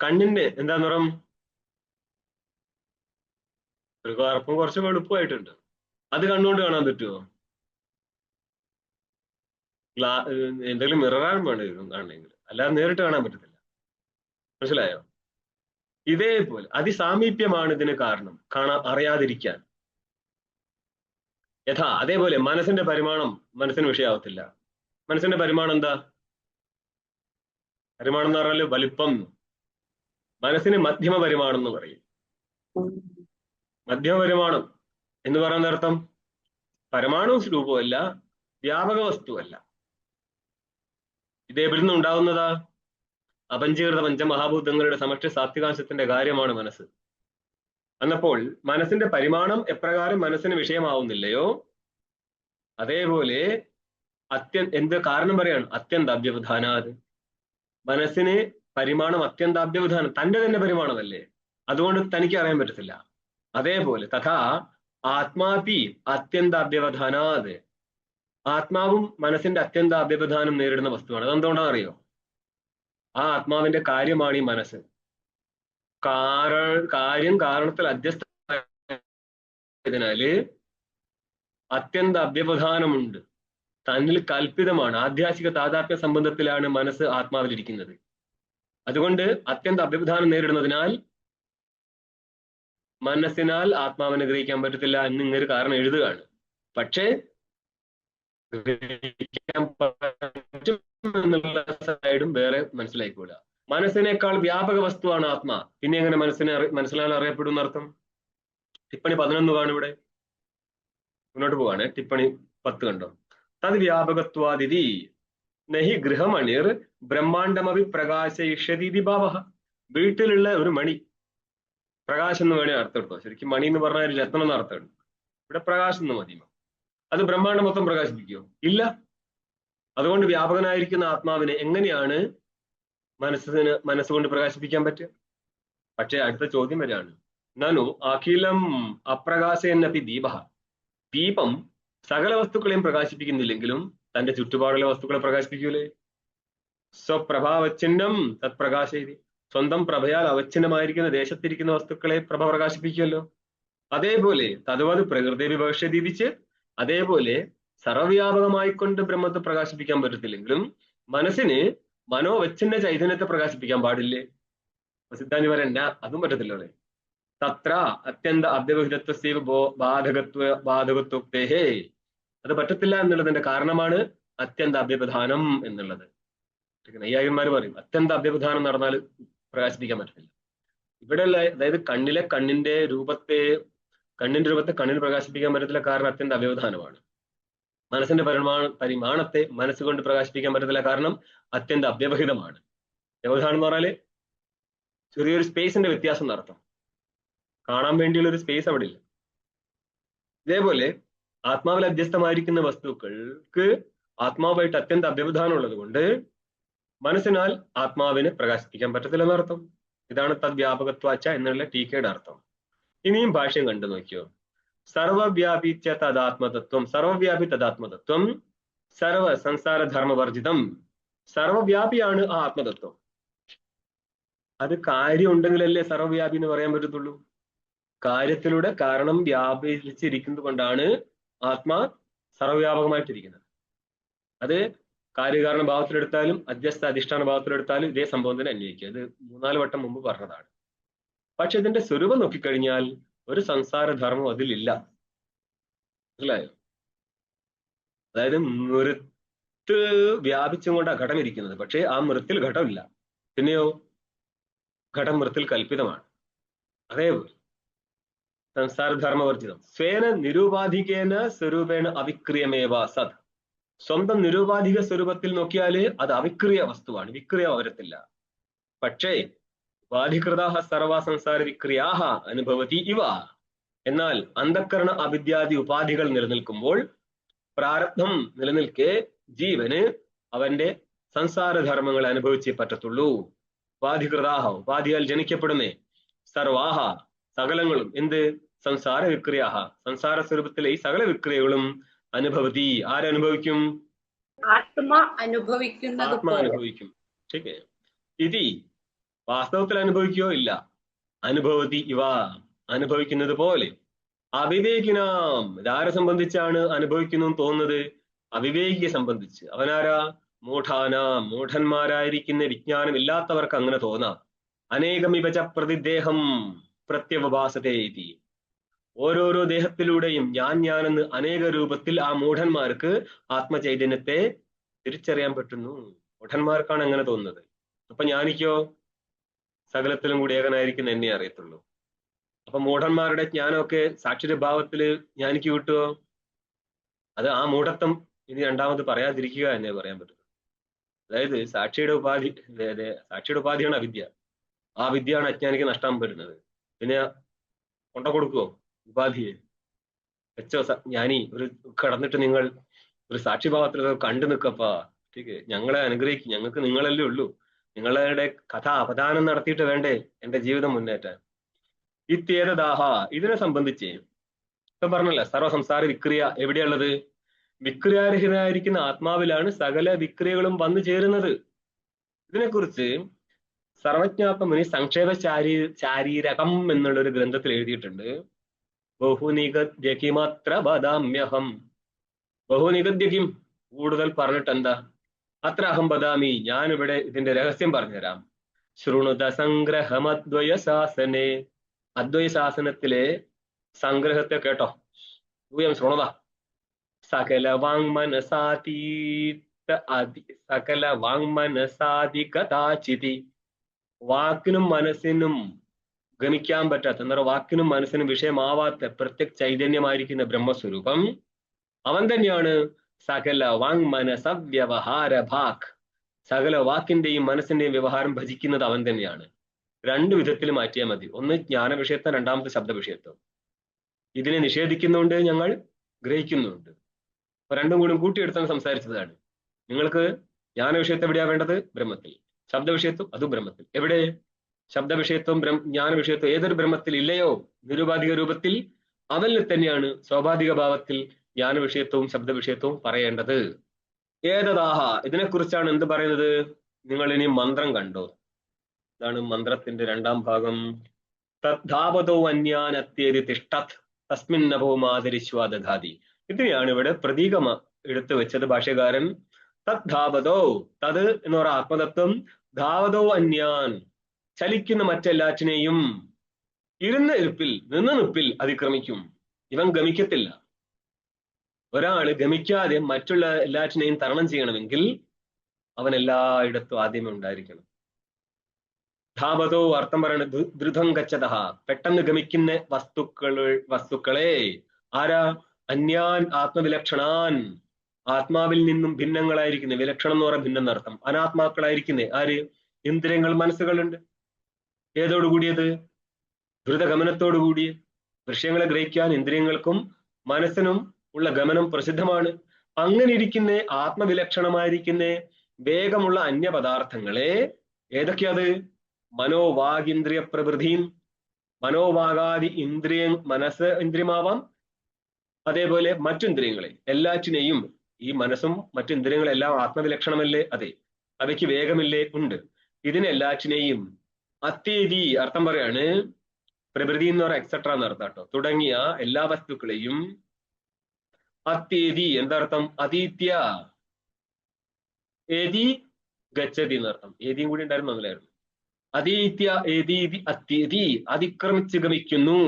കണ്ണിന്റെ എന്താ നിറം? ഒരു കറുപ്പും കുറച്ച് വെളുപ്പമായിട്ടുണ്ട്. അത് കണ്ണുകൊണ്ട് കാണാൻ പറ്റുമോ? എന്തെങ്കിലും മിററാൻ വേണ്ടി വരും കാണണമെങ്കിൽ, അല്ലാതെ നേരിട്ട് കാണാൻ പറ്റത്തില്ല. മനസ്സിലായോ? ഇതേപോലെ അതിസാമീപ്യമാണ് ഇതിന് കാരണം, അറിയാതിരിക്കാൻ. യഥാ അതേപോലെ മനസ്സിന്റെ പരിമാണം മനസ്സിന് വിഷയാവത്തില്ല. മനസ്സിന്റെ പരിമാണം എന്താ? പരിമാണം എന്ന് പറഞ്ഞാല് വലിപ്പം. മനസ്സിന് മധ്യമ പരിമാണം എന്ന് പറയും. മധ്യമ പരിമാണം എന്ന് പറയുന്ന അർത്ഥം പരമാണു സ്വരൂപമല്ല, വ്യാപക വസ്തുവല്ല. ഇത് എവിടെ നിന്ന് ഉണ്ടാവുന്നതാ? അപഞ്ചീകൃത പഞ്ചമഹാഭൂതങ്ങളുടെ സമഷ്ടി സാത്വികാംശത്തിന്റെ കാര്യമാണ് മനസ്സ്. എന്നപ്പോൾ മനസ്സിന്റെ പരിമാണം എപ്രകാരം മനസ്സിന് വിഷയമാവുന്നില്ലയോ, അതേപോലെ എന്ത് കാരണം പറയാണ്? അത്യന്താഭ്യവധാനാത്. മനസ്സിന് പരിമാണം അത്യന്താഭ്യവധാനം, തന്റെ തന്നെ പരിമാണമല്ലേ, അതുകൊണ്ട് തനിക്ക് അറിയാൻ പറ്റത്തില്ല. അതേപോലെ തഥാ ആത്മാപി അത്യന്താഭ്യവധാനാത്. ആത്മാവും മനസ്സിന്റെ അത്യന്താഭ്യവധാനം നേരിടുന്ന വസ്തുവാണ്. അതെന്തുകൊണ്ടാണെന്ന് അറിയോ? ആ ആത്മാവിന്റെ കാര്യമാണ് ഈ മനസ്സ്. കാര്യം കാരണത്തിൽ അധ്യസ്ഥനായതിനാല് അത്യന്ത അഭ്യവധാനമുണ്ട്, തന്നിൽ കൽപ്പിതമാണ്. ആധ്യാത്മിക താതാത്മ്യ സംബന്ധത്തിലാണ് മനസ്സ് ആത്മാവിലിരിക്കുന്നത്. അതുകൊണ്ട് അത്യന്ത അഭ്യവധാനം നേരിടുന്നതിനാൽ മനസ്സിനാൽ ആത്മാവിനെ ഗ്രഹിക്കാൻ പറ്റത്തില്ല എന്ന് ഇങ്ങനൊരു കാരണം എഴുതുകയാണ്. പക്ഷേ ഗ്രഹിക്കാൻ പറ്റും എന്നുള്ള സൈഡും വേറെ മനസ്സിലായിക്കൂടാ. മനസ്സിനേക്കാൾ വ്യാപക വസ്തുവാണ് ആത്മാ. പിന്നെ എങ്ങനെ മനസ്സിലാൽ അറിയപ്പെടുന്ന അർത്ഥം? ടിപ്പണി 11 കാണും ഇവിടെ. മുന്നോട്ട് പോവാണ്. ടിപ്പണി 10 കണ്ടോ. തത് വ്യാപകത്വാദിതി നഹി ഗൃഹമണിർ ബ്രഹ്മാണ്ടമവി പ്രകാശയിഷ്യതി ഭാവ. വീട്ടിലുള്ള ഒരു മണി, പ്രകാശം എന്ന് വേണേ അർത്ഥം എടുത്തോ. ശരിക്കും മണി എന്ന് പറഞ്ഞാൽ ഒരു രത്നം എന്ന അർത്ഥമുണ്ട്. ഇവിടെ പ്രകാശം എന്ന് മതി. അത് ബ്രഹ്മാണ്ടം മൊത്തം പ്രകാശിപ്പിക്കുമോ? ഇല്ല. അതുകൊണ്ട് വ്യാപകനായിരിക്കുന്ന ആത്മാവിനെ എങ്ങനെയാണ് മനസ്സുകൊണ്ട് പ്രകാശിപ്പിക്കാൻ പറ്റുക? പക്ഷെ അടുത്ത ചോദ്യം വരെയാണ്. നനു അഖിലം അപ്രകാശയന്നപി ദീപ. ദീപം സകല വസ്തുക്കളെയും പ്രകാശിപ്പിക്കുന്നില്ലെങ്കിലും തന്റെ ചുറ്റുപാടുള്ള വസ്തുക്കളെ പ്രകാശിപ്പിക്കൂലേ? സ്വപ്രഭാവച്ഛിന്നം തത്പ്രകാശയതി. സ്വന്തം പ്രഭയാൽ അവച്ഛിന്നമായിരിക്കുന്ന ദേശത്തിരിക്കുന്ന വസ്തുക്കളെ പ്രഭ പ്രകാശിപ്പിക്കുമല്ലോ. അതേപോലെ തദ്വത് പ്രകൃതി വിഭക്ഷ്യതീതിച്ച്, അതേപോലെ സർവ്വവ്യാപകമായിക്കൊണ്ട് ബ്രഹ്മത്തെ പ്രകാശിപ്പിക്കാൻ പറ്റത്തില്ലെങ്കിലും മനസ്സിന് മനോവച്ഛിന്ന ചൈതന്യത്തെ പ്രകാശിപ്പിക്കാൻ പാടില്ലേ? സിദ്ധാന്തി പറയണ്ട, അതും പറ്റത്തില്ലേ. തത്ര അത്യന്ത അഭ്യവഹിതത്വ ബാധകത്വേ. അത് പറ്റത്തില്ല എന്നുള്ളതിന്റെ കാരണമാണ് അത്യന്ത അഭ്യവധാനം എന്നുള്ളത്. നൈയായികന്മാർ പറയും അത്യന്ത അഭ്യവധാനം നടന്നാൽ പ്രകാശിപ്പിക്കാൻ പറ്റത്തില്ല. ഇവിടെയുള്ള അതായത് കണ്ണിന്റെ രൂപത്തെ കണ്ണിന് പ്രകാശിപ്പിക്കാൻ പറ്റത്തില്ല, കാരണം അത്യന്ത അവ്യവധാനമാണ്. മനസ്സിന്റെ പരിമാണത്തെ മനസ്സുകൊണ്ട് പ്രകാശിപ്പിക്കാൻ പറ്റത്തില്ല, കാരണം അത്യന്ത അവ്യവഹിതമാണ്. വ്യവധാനം എന്ന് പറഞ്ഞാല് ചെറിയൊരു സ്പേസിന്റെ വ്യത്യാസം നടത്തും. കാണാൻ വേണ്ടിയുള്ള ഒരു സ്പേസ് അവിടെ ഇല്ല. ഇതേപോലെ ആത്മാവിൽ അധ്യസ്ഥമായിരിക്കുന്ന വസ്തുക്കൾക്ക് ആത്മാവായിട്ട് അത്യന്ത അവ്യവധാനം ഉള്ളത് കൊണ്ട് മനസ്സിനാൽ ആത്മാവിനെ പ്രകാശിപ്പിക്കാൻ പറ്റത്തില്ലെന്നർത്ഥം. ഇതാണ് തദ്വ്യാപകത്വാച്ച എന്നുള്ള ടീക്കയുടെ അർത്ഥം. ഇനിയും ഭാഷ്യം കണ്ടു നോക്കിയോ. സർവവ്യാപിച്ച തദാത്മതത്വം, സർവവ്യാപി തദാത്മതത്വം സർവ സംസാരധർമ്മവർജിതം സർവവ്യാപിയാണ് ആ ആത്മതത്വം. അത് കാര്യം ഉണ്ടെങ്കിലല്ലേ സർവവ്യാപി എന്ന് പറയാൻ പറ്റത്തുള്ളൂ. കാര്യത്തിലൂടെ കാരണം വ്യാപിച്ചിരിക്കുന്നത് കൊണ്ടാണ് ആത്മാ സർവ്വവ്യാപകമായിട്ടിരിക്കുന്നത്. അത് കാര്യകാരണ ഭാവത്തിലെടുത്താലും അധ്യസ്ഥ അധിഷ്ഠാന ഭാവത്തിലെടുത്താലും ഇതേ സംഭവം തന്നെ അന്വയിക്കുക. ഇത് 3-4 വട്ടം മുമ്പ് പറഞ്ഞതാണ്. പക്ഷെ ഇതിന്റെ സ്വരൂപം നോക്കിക്കഴിഞ്ഞാൽ ഒരു സംസാരധർമ്മം അതിലില്ല. മനസ്സിലായോ? അതായത് മൃത്ത് വ്യാപിച്ചും കൊണ്ടാണ് ഘടം ഇരിക്കുന്നത്. പക്ഷേ ആ മൃത്തിൽ ഘടമില്ല. പിന്നെയോ ഘടം മൃത്തിൽ കൽപ്പിതമാണ്. അതേപോലെ സംസാരധർമ്മവർജിതം സ്വേന നിരൂപാധികേന സ്വരൂപേണ അവിക്രിയമേവ സത്. സ്വന്തം നിരൂപാധിക സ്വരൂപത്തിൽ നോക്കിയാല് അത് അവിക്രിയ വസ്തുവാണ്, വിക്രിയ വരത്തില്ല. പക്ഷേ ഉപാധികൃതാഹ സർവ സംസാര വിക്രിയാഹ അനുഭവതി ഇവ. എന്നാൽ അന്ധക്കരണ അവിദ്യാദി ഉപാധികൾ നിലനിൽക്കുമ്പോൾ, പ്രാരബ്ധം നിലനിൽക്കെ ജീവന് അവന്റെ സംസാരധർമ്മങ്ങൾ അനുഭവിച്ചേ പറ്റത്തുള്ളൂ. ഉപാധികൃതാഹ ഉപാധിയാൽ ജനിക്കപ്പെടുന്നേ, സർവാഹ സകലങ്ങളും എന്ത് സംസാര വിക്രിയാഹ സംസാര സ്വരൂപത്തിലെ ഈ സകല വിക്രിയകളും അനുഭവതി. ആരനുഭവിക്കും? ആത്മാ അനുഭവിക്കുന്നത്. ആത്മാ അനുഭവിക്കും. ശരി. ഇതി വാസ്തവത്തിൽ അനുഭവിക്കുകയോ ഇല്ല. അനുഭവതി ഇവ അനുഭവിക്കുന്നത് പോലെ. അവിവേകിനാം ഇതാരെ സംബന്ധിച്ചാണ് അനുഭവിക്കുന്നു തോന്നുന്നത്? അവിവേകിയെ സംബന്ധിച്ച്. അവനാരാ? മൂഢാനാം മൂഢന്മാരായിരിക്കുന്ന വിജ്ഞാനം ഇല്ലാത്തവർക്ക് അങ്ങനെ തോന്നാം. അനേകമിവച പ്രതിദേഹം പ്രത്യവഭാസതേ ഇതി. ഓരോരോ ദേഹത്തിലൂടെയും ഞാനെന്ന് അനേക രൂപത്തിൽ ആ മൂഢന്മാർക്ക് ആത്മചൈതന്യത്തെ തിരിച്ചറിയാൻ പറ്റുന്നു. മൂഢന്മാർക്കാണ് അങ്ങനെ തോന്നുന്നത്. അപ്പൊ ജ്ഞാനിക്കോ? സകലത്തിലും കൂടി ഏകനായിരിക്കുന്ന എന്നെ അറിയത്തുള്ളൂ. അപ്പൊ മൂഢന്മാരുടെ ജ്ഞാനമൊക്കെ സാക്ഷിഭാവത്തില് ജ്ഞാനിക്ക് കിട്ടുമോ? അത് ആ മൂഢത്വം ഇനി രണ്ടാമത് പറയാതിരിക്കുക എന്നേ പറയാൻ പറ്റുള്ളൂ. അതായത് സാക്ഷിയുടെ ഉപാധിയാണ് അവിദ്യ. ആ വിദ്യയാണ് അജ്ഞാനിക്ക് നഷ്ടം വരുന്നത്. പിന്നെ കൊണ്ട കൊടുക്കുവോ ഉപാധിയെ? വെച്ചോ ജ്ഞാനി ഒരു കടന്നിട്ട് നിങ്ങൾ ഒരു സാക്ഷിഭാവത്തിൽ കണ്ടു നിൽക്കപ്പാ, ठीक ഞങ്ങളെ അനുഗ്രഹിക്കും, ഞങ്ങൾക്ക് നിങ്ങളല്ലേ ഉള്ളൂ, നിങ്ങളുടെ കഥ അവദാനം നടത്തിയിട്ട് വേണ്ടേ എന്റെ ജീവിതം മുന്നേറ്റാൻ. ഇത്യേതദാഹ ഇതിനെ സംബന്ധിച്ച് ഇപ്പൊ പറഞ്ഞല്ല, സർവസംസാര വിക്രിയ എവിടെയുള്ളത്? വിക്രിയാരഹിതനായിരിക്കുന്ന ആത്മാവിലാണ് സകല വിക്രിയകളും വന്നു ചേരുന്നത്. ഇതിനെക്കുറിച്ച് സർവജ്ഞാത്മമുനി സംക്ഷേപ ശാരീരകം എന്നുള്ളൊരു ഗ്രന്ഥത്തിൽ എഴുതിയിട്ടുണ്ട്. ബഹുനിഗദ്യകിമത്ര വദാമ്യഹം. ബഹുനിഗദ്യകിം കൂടുതൽ പറഞ്ഞിട്ട് എന്താ? അത്ര അഹം വദാമി ഞാനിവിടെ ഇതിന്റെ രഹസ്യം പറഞ്ഞുതരാം. ശൃണുത സംഗ്രഹമദ്വയ ശാസനെ. അദ്വൈ ശാസനത്തിലെ സംഗ്രഹത്തെ കേട്ടോ. ൂയം ശൃണുത. സകല വാങ്മനസാധികതാചിതി. വാക്കിനും മനസ്സിനും ഗമിക്കാൻ പറ്റാത്ത, എന്താ പറയുക, വാക്കിനും മനസ്സിനും വിഷയമാവാത്ത പ്രത്യക് ചൈതന്യമായിരിക്കുന്ന ബ്രഹ്മസ്വരൂപം അവൻ തന്നെയാണ് സകല വാങ്മനസ വ്യവഹാര ഭാഗ്. സകല വാക്കിന്റെയും മനസ്സിന്റെയും വ്യവഹാരം ഭജിക്കുന്നത് അവൻ തന്നെയാണ്. 2 വിധത്തിൽ മാറ്റിയാൽ മതി. ഒന്ന് ജ്ഞാന വിഷയത്വം, രണ്ടാമത്തെ ശബ്ദ വിഷയത്വം. ഇതിനെ നിഷേധിക്കുന്നുണ്ട്, ഞങ്ങൾ ഗ്രഹിക്കുന്നുണ്ട്. അപ്പൊ രണ്ടും കൂടി കൂട്ടിയെടുത്താണ് സംസാരിച്ചതാണ്. നിങ്ങൾക്ക് ജ്ഞാന വിഷയത്വം എവിടെയാ വേണ്ടത്? ബ്രഹ്മത്തിൽ. ശബ്ദ വിഷയത്വം അതും ബ്രഹ്മത്തിൽ. എവിടെ? ശബ്ദ വിഷയത്വം ജ്ഞാന വിഷയത്വം ഏതൊരു ബ്രഹ്മത്തിൽ ഇല്ലയോ നിരുപാധിക രൂപത്തിൽ, അവനിൽ തന്നെയാണ് സ്വാഭാവിക ഭാവത്തിൽ ജ്ഞാന വിഷയത്വവും ശബ്ദ വിഷയത്വവും പറയേണ്ടത്. ഏതദാഹ ഇതിനെക്കുറിച്ചാണ് എന്ത് പറയുന്നത്? നിങ്ങൾ ഇനി മന്ത്രം കണ്ടോ? ഇതാണ് മന്ത്രത്തിന്റെ 2ാം ഭാഗം. തദ്ധാവതോ അന്യാനത്യേതി തിഷ്ഠത് തസ്മിന്നഭൂമാതിരിശ്വാദധാതി. ഇതിനെയാണ് ഇവിടെ പ്രതീകം എടുത്തു വെച്ചത് ഭാഷ്യകാരൻ. തദ്ധാവതോ, തത് എന്ന് പറയുന്ന ആത്മതത്വം, ധാവതോ അന്യാൻ ചലിക്കുന്ന മറ്റെല്ലാറ്റിനെയും ഇരുന്ന ഇരിപ്പിൽ നിന്ന് നിപ്പിൽ അതിക്രമിക്കും. ഇവൻ ഗമിക്കത്തില്ല. ഒരാള് ഗമിക്കാതെ മറ്റുള്ള എല്ലാറ്റിനെയും തരണം ചെയ്യണമെങ്കിൽ അവൻ എല്ലായിടത്തും ആദ്യമേ ഉണ്ടായിരിക്കണം. ധാവതോ അർത്ഥം പറയുന്നത് ദ്രുതം ഗച്ഛത, പെട്ടെന്ന് ഗമിക്കുന്ന വസ്തുക്കളെ. ആരാ? അന്യാൻ ആത്മവിലക്ഷണാൻ, ആത്മാവിൽ നിന്നും ഭിന്നങ്ങളായിരിക്കുന്ന. വിലക്ഷണം എന്ന് പറയാൻ ഭിന്നം എന്നർത്ഥം. അനാത്മാക്കളായിരിക്കുന്ന ആര്? ഇന്ദ്രിയങ്ങൾ, മനസ്സുകളുണ്ട്. ഏതോടുകൂടിയത്? ദ്രുതഗമനത്തോടുകൂടിയ. വിഷയങ്ങളെ ഗ്രഹിക്കാൻ ഇന്ദ്രിയങ്ങൾക്കും മനസ്സിനും ഉള്ള ഗമനം പ്രസിദ്ധമാണ്. അങ്ങനെ ഇരിക്കുന്ന ആത്മവിലക്ഷണമായിരിക്കുന്ന വേഗമുള്ള അന്യപദാർത്ഥങ്ങളെ ഏതൊക്കെയത്? മനോവാഗിന്ദ്രിയ പ്രവൃത്തിയും, മനോവാഗാദി മനസ്സ് ഇന്ദ്രിയമാവാം, അതേപോലെ മറ്റു ഇന്ദ്രിയങ്ങളെ എല്ലാറ്റിനെയും. ഈ മനസ്സും മറ്റു ഇന്ദ്രിയങ്ങളെല്ലാം ആത്മവിലക്ഷണമല്ലേ? അതെ. അവയ്ക്ക് വേഗമില്ലേ? ഉണ്ട്. ഇതിനെല്ലാറ്റിനെയും അത്യതി അർത്ഥം പറയാണ്, പ്രകൃതി എന്ന് പറയുക എക്സെട്ര എന്നർത്ഥം കേട്ടോ, തുടങ്ങിയ എല്ലാ വസ്തുക്കളെയും അത്യതി എന്താർത്ഥം? അതീത്യ ഏതി ഗച്ഛതി എന്നർത്ഥം. ഏതിയും കൂടി ഉണ്ടായിരുന്നു അങ്ങനെയായിരുന്നു. അതീത്യ ഏതീതി അത്യതി അതിക്രമിച്ച് ഗമിക്കുന്നു.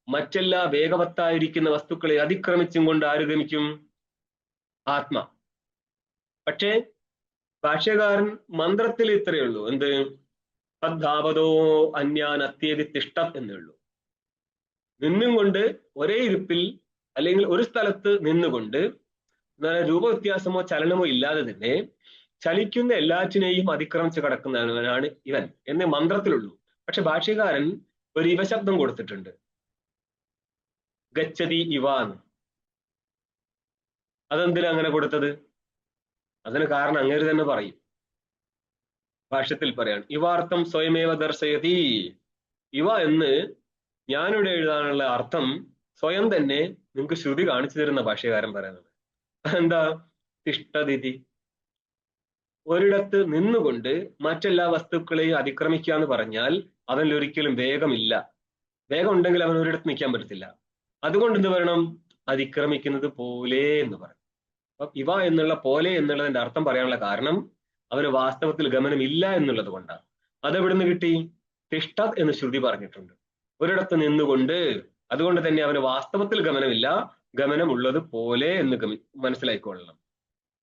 മറ്റെല്ലാ വേഗവത്തായിരിക്കുന്ന വസ്തുക്കളെ അതിക്രമിച്ചും കൊണ്ട് ആര് ഗമിക്കും? ആത്മ. പക്ഷേ ഭാഷ്യകാരൻ മന്ത്രത്തിൽ ഇത്രയേ ഉള്ളൂ, എന്ത്? തദ്ധാവതോ അന്യാൻ അത്യേതി തിഷ്ടം എന്നേ ഉള്ളൂ. നിന്നും കൊണ്ട് ഒരേ ഇരിപ്പിൽ അല്ലെങ്കിൽ ഒരു സ്ഥലത്ത് നിന്നുകൊണ്ട് രൂപവ്യത്യാസമോ ചലനമോ ഇല്ലാതെ തന്നെ ചലിക്കുന്ന എല്ലാറ്റിനെയും അതിക്രമിച്ച് കിടക്കുന്നവനാണ് ഇവൻ എന്ന് മന്ത്രത്തിലുള്ളൂ. പക്ഷെ ഭാഷ്യകാരൻ ഒരു ഇവശബ്ദം കൊടുത്തിട്ടുണ്ട്, ഗച്ഛതി ഇവ എന്ന്. അതെന്തിനാ അങ്ങനെ കൊടുത്തത്? അതിന് കാരണം അങ്ങേര് തന്നെ പറയും, ഭാഷ്യത്തിൽ പറയാണ്, ഇവാർത്ഥം സ്വയമേവ ദർശയതി. ഇവ എന്ന് ഞാനിവിടെ എഴുതാനുള്ള അർത്ഥം സ്വയം തന്നെ നിങ്ങൾക്ക് ശ്രുതി കാണിച്ചു തരുന്ന ഭാഷ്യകാരൻ പറയുന്നത്. എന്താ? തിഷ്ടതിഥി, ഒരിടത്ത് നിന്നുകൊണ്ട് മറ്റെല്ലാ വസ്തുക്കളെയും അതിക്രമിക്കുക എന്ന് പറഞ്ഞാൽ അവനിൽ ഒരിക്കലും വേഗമില്ല. വേഗം ഉണ്ടെങ്കിൽ അവൻ ഒരിടത്ത് നിൽക്കാൻ പറ്റത്തില്ല. അതുകൊണ്ട് എന്ത് പറയണം? അതിക്രമിക്കുന്നത് പോലെ എന്ന് പറയും. അപ്പൊ ഇവ എന്നുള്ള പോലെ എന്നുള്ളതിന്റെ അർത്ഥം പറയാനുള്ള കാരണം അവന് വാസ്തവത്തിൽ ഗമനമില്ല എന്നുള്ളത് കൊണ്ടാണ്. അതെവിടുന്ന് കിട്ടി? തിഷ്ട എന്ന് ശ്രുതി പറഞ്ഞിട്ടുണ്ട്, ഒരിടത്ത് നിന്നുകൊണ്ട്. അതുകൊണ്ട് തന്നെ അവന് വാസ്തവത്തിൽ ഗമനമില്ല, ഗമനമുള്ളത് പോലെ എന്ന് മനസ്സിലാക്കിക്കൊള്ളണം.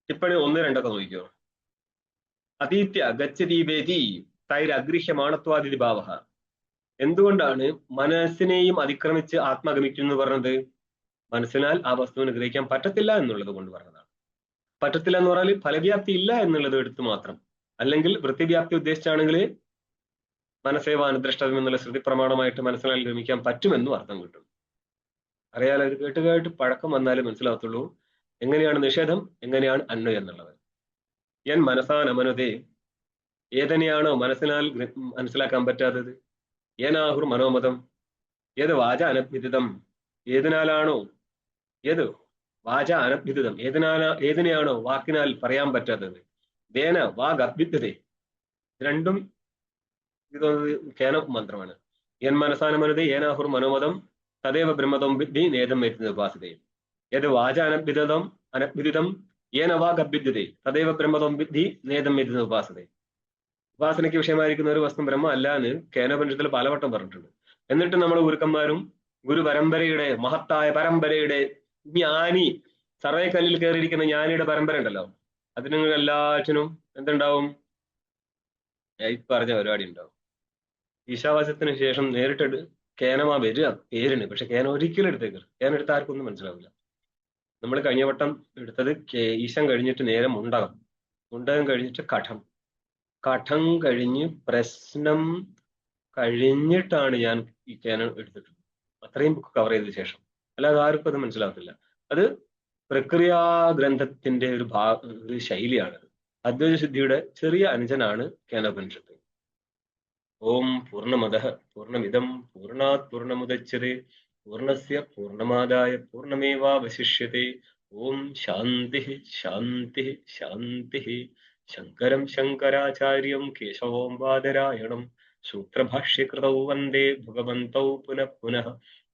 ടിപ്പണി 1, 2 നോക്കിക്കോ. അതീത്യ ഗച്ഛതീവേദി തൈരഗൃഹ്യമാണത്വാദിതി ഭാവ. എന്തുകൊണ്ടാണ് മനസ്സിനെയും അതിക്രമിച്ച് ആത്മഗമിക്കുന്നു പറഞ്ഞത്? മനസ്സിനാൽ ആ വസ്തുവിനെ ഗ്രഹിക്കാൻ പറ്റത്തില്ല എന്നുള്ളത് കൊണ്ട് പറഞ്ഞതാണ്. പറ്റത്തില്ല എന്ന് പറഞ്ഞാൽ ഫലവ്യാപ്തി ഇല്ല എന്നുള്ളത് എടുത്ത് മാത്രം. അല്ലെങ്കിൽ വൃത്തിവ്യാപ്തി ഉദ്ദേശിച്ചാണെങ്കിൽ മനസ്സേവ അനുദ്രഷ്ടം എന്നുള്ള ശ്രുതി പ്രമാണമായിട്ട് മനസ്സിനാൽ ഗമിക്കാൻ പറ്റുമെന്നും അർത്ഥം കിട്ടും. അറിയാലോ, ഇത് കേട്ട് പഴക്കം വന്നാലേ മനസ്സിലാകത്തുള്ളൂ എങ്ങനെയാണ് നിഷേധം, എങ്ങനെയാണ് അന്വയം എന്നുള്ളത്. എൻ മനസാനമനുതേ, ഏതിനെയാണോ മനസ്സിനാൽ മനസ്സിലാക്കാൻ പറ്റാത്തത്? ഏനാഹുർ മനോമതം, ഏത് വാച അനഭ്യുതം, ഏതിനാലാണോ ഏത് വാച അനഭ്യുതം, ഏതിനെയാണോ വാക്കിനാൽ പറയാൻ പറ്റാത്തത്? ദേന വാഗ് അഭ്യുതേ. രണ്ടും ഇതൊന്ന് കേന മന്ത്രമാണ്. എൻ മനസാനമനുതേ ഏനാഹുർ മനോമതം തദേവ ബ്രഹ്മതം വിദ്ധി നേതം വരുന്നത് ഉപാസതയും. ഏത് വാച അനഭ്യുതം ഏന വാഗ് അഭ്യുതേ തദേവ ബ്രഹ്മതം വിദ്ധി നേതം വരുന്നത് ഉപാസതയും. ഉപാസനയ്ക്ക് വിഷയമായിരിക്കുന്ന ഒരു വസ്തു ബ്രഹ്മ അല്ല എന്ന് കേനോപനിഷത്തിൽ പലവട്ടം പറഞ്ഞിട്ടുണ്ട്. എന്നിട്ട് നമ്മൾ ഗുരുക്കന്മാരും ഗുരു പരമ്പരയുടെ മഹത്തായ പരമ്പരയുടെ ജ്ഞാനി, സർവേ കല്ലിൽ കയറിയിരിക്കുന്ന ജ്ഞാനിയുടെ പരമ്പര ഉണ്ടല്ലോ, അതിന് എല്ലാറ്റിനും എന്തുണ്ടാവും? ഈ പറഞ്ഞ പരിപാടി ഉണ്ടാവും. ഈശാവാസ്യത്തിന് ശേഷം നേരിട്ട് കേനമാ വരിക പേരിന്, പക്ഷെ കേന ഒരിക്കലും എടുത്തേക്ക് കേന എടുത്ത ആർക്കൊന്നും മനസ്സിലാവില്ല. നമ്മൾ കഴിഞ്ഞ വട്ടം എടുത്തത് ഈശം കഴിഞ്ഞിട്ട് നേരെ മുണ്ടകം കഴിഞ്ഞിട്ട് കഠം കഴിഞ്ഞ് പ്രശ്നം കഴിഞ്ഞിട്ടാണ് ഞാൻ ഈ കേന എടുത്തിട്ടുള്ളത്. അത്രയും ബുക്ക് കവർ ചെയ്ത ശേഷം. അല്ലാതെ ആർക്കും അത് മനസ്സിലാകത്തില്ല. അത് പ്രക്രിയാ ഗ്രന്ഥത്തിന്റെ ഒരു ശൈലിയാണത്. അദ്വൈത സിദ്ധിയുടെ ചെറിയ അനുജനാണ് കേനോപനിഷത്ത്. ഓം പൂർണ്ണമദഃ പൂർണ്ണമിദം പൂർണ്ണാത് പൂർണ്ണമുദച്യതേ പൂർണ്ണസ്യ പൂർണ്ണമാദായ പൂർണ്ണമേവാവശിഷ്യതേ. ഓം ശാന്തി ശാന്തി ശാന്തി. ശങ്കരം ശങ്കരാചാര്യം കേശവം ബാദരായണം സൂത്രഭാഷ്യകൃതൗ വന്ദേ ഭഗവന്തൗ പുനഃ പുനഃ.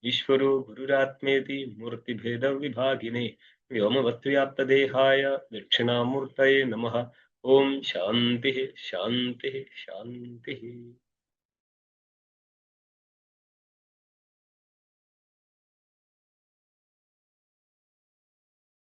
ഈശ്വരോ ഗുരുരാത്മേതി മൂർത്തിഭേദ വിഭാഗിനേ വ്യോമവത്വ്യാപ്തദേഹായ ദക്ഷിണാമൂർത്തയേ നമഃ. ഓം ശാന്തി ശാന്തി ശാന്തി.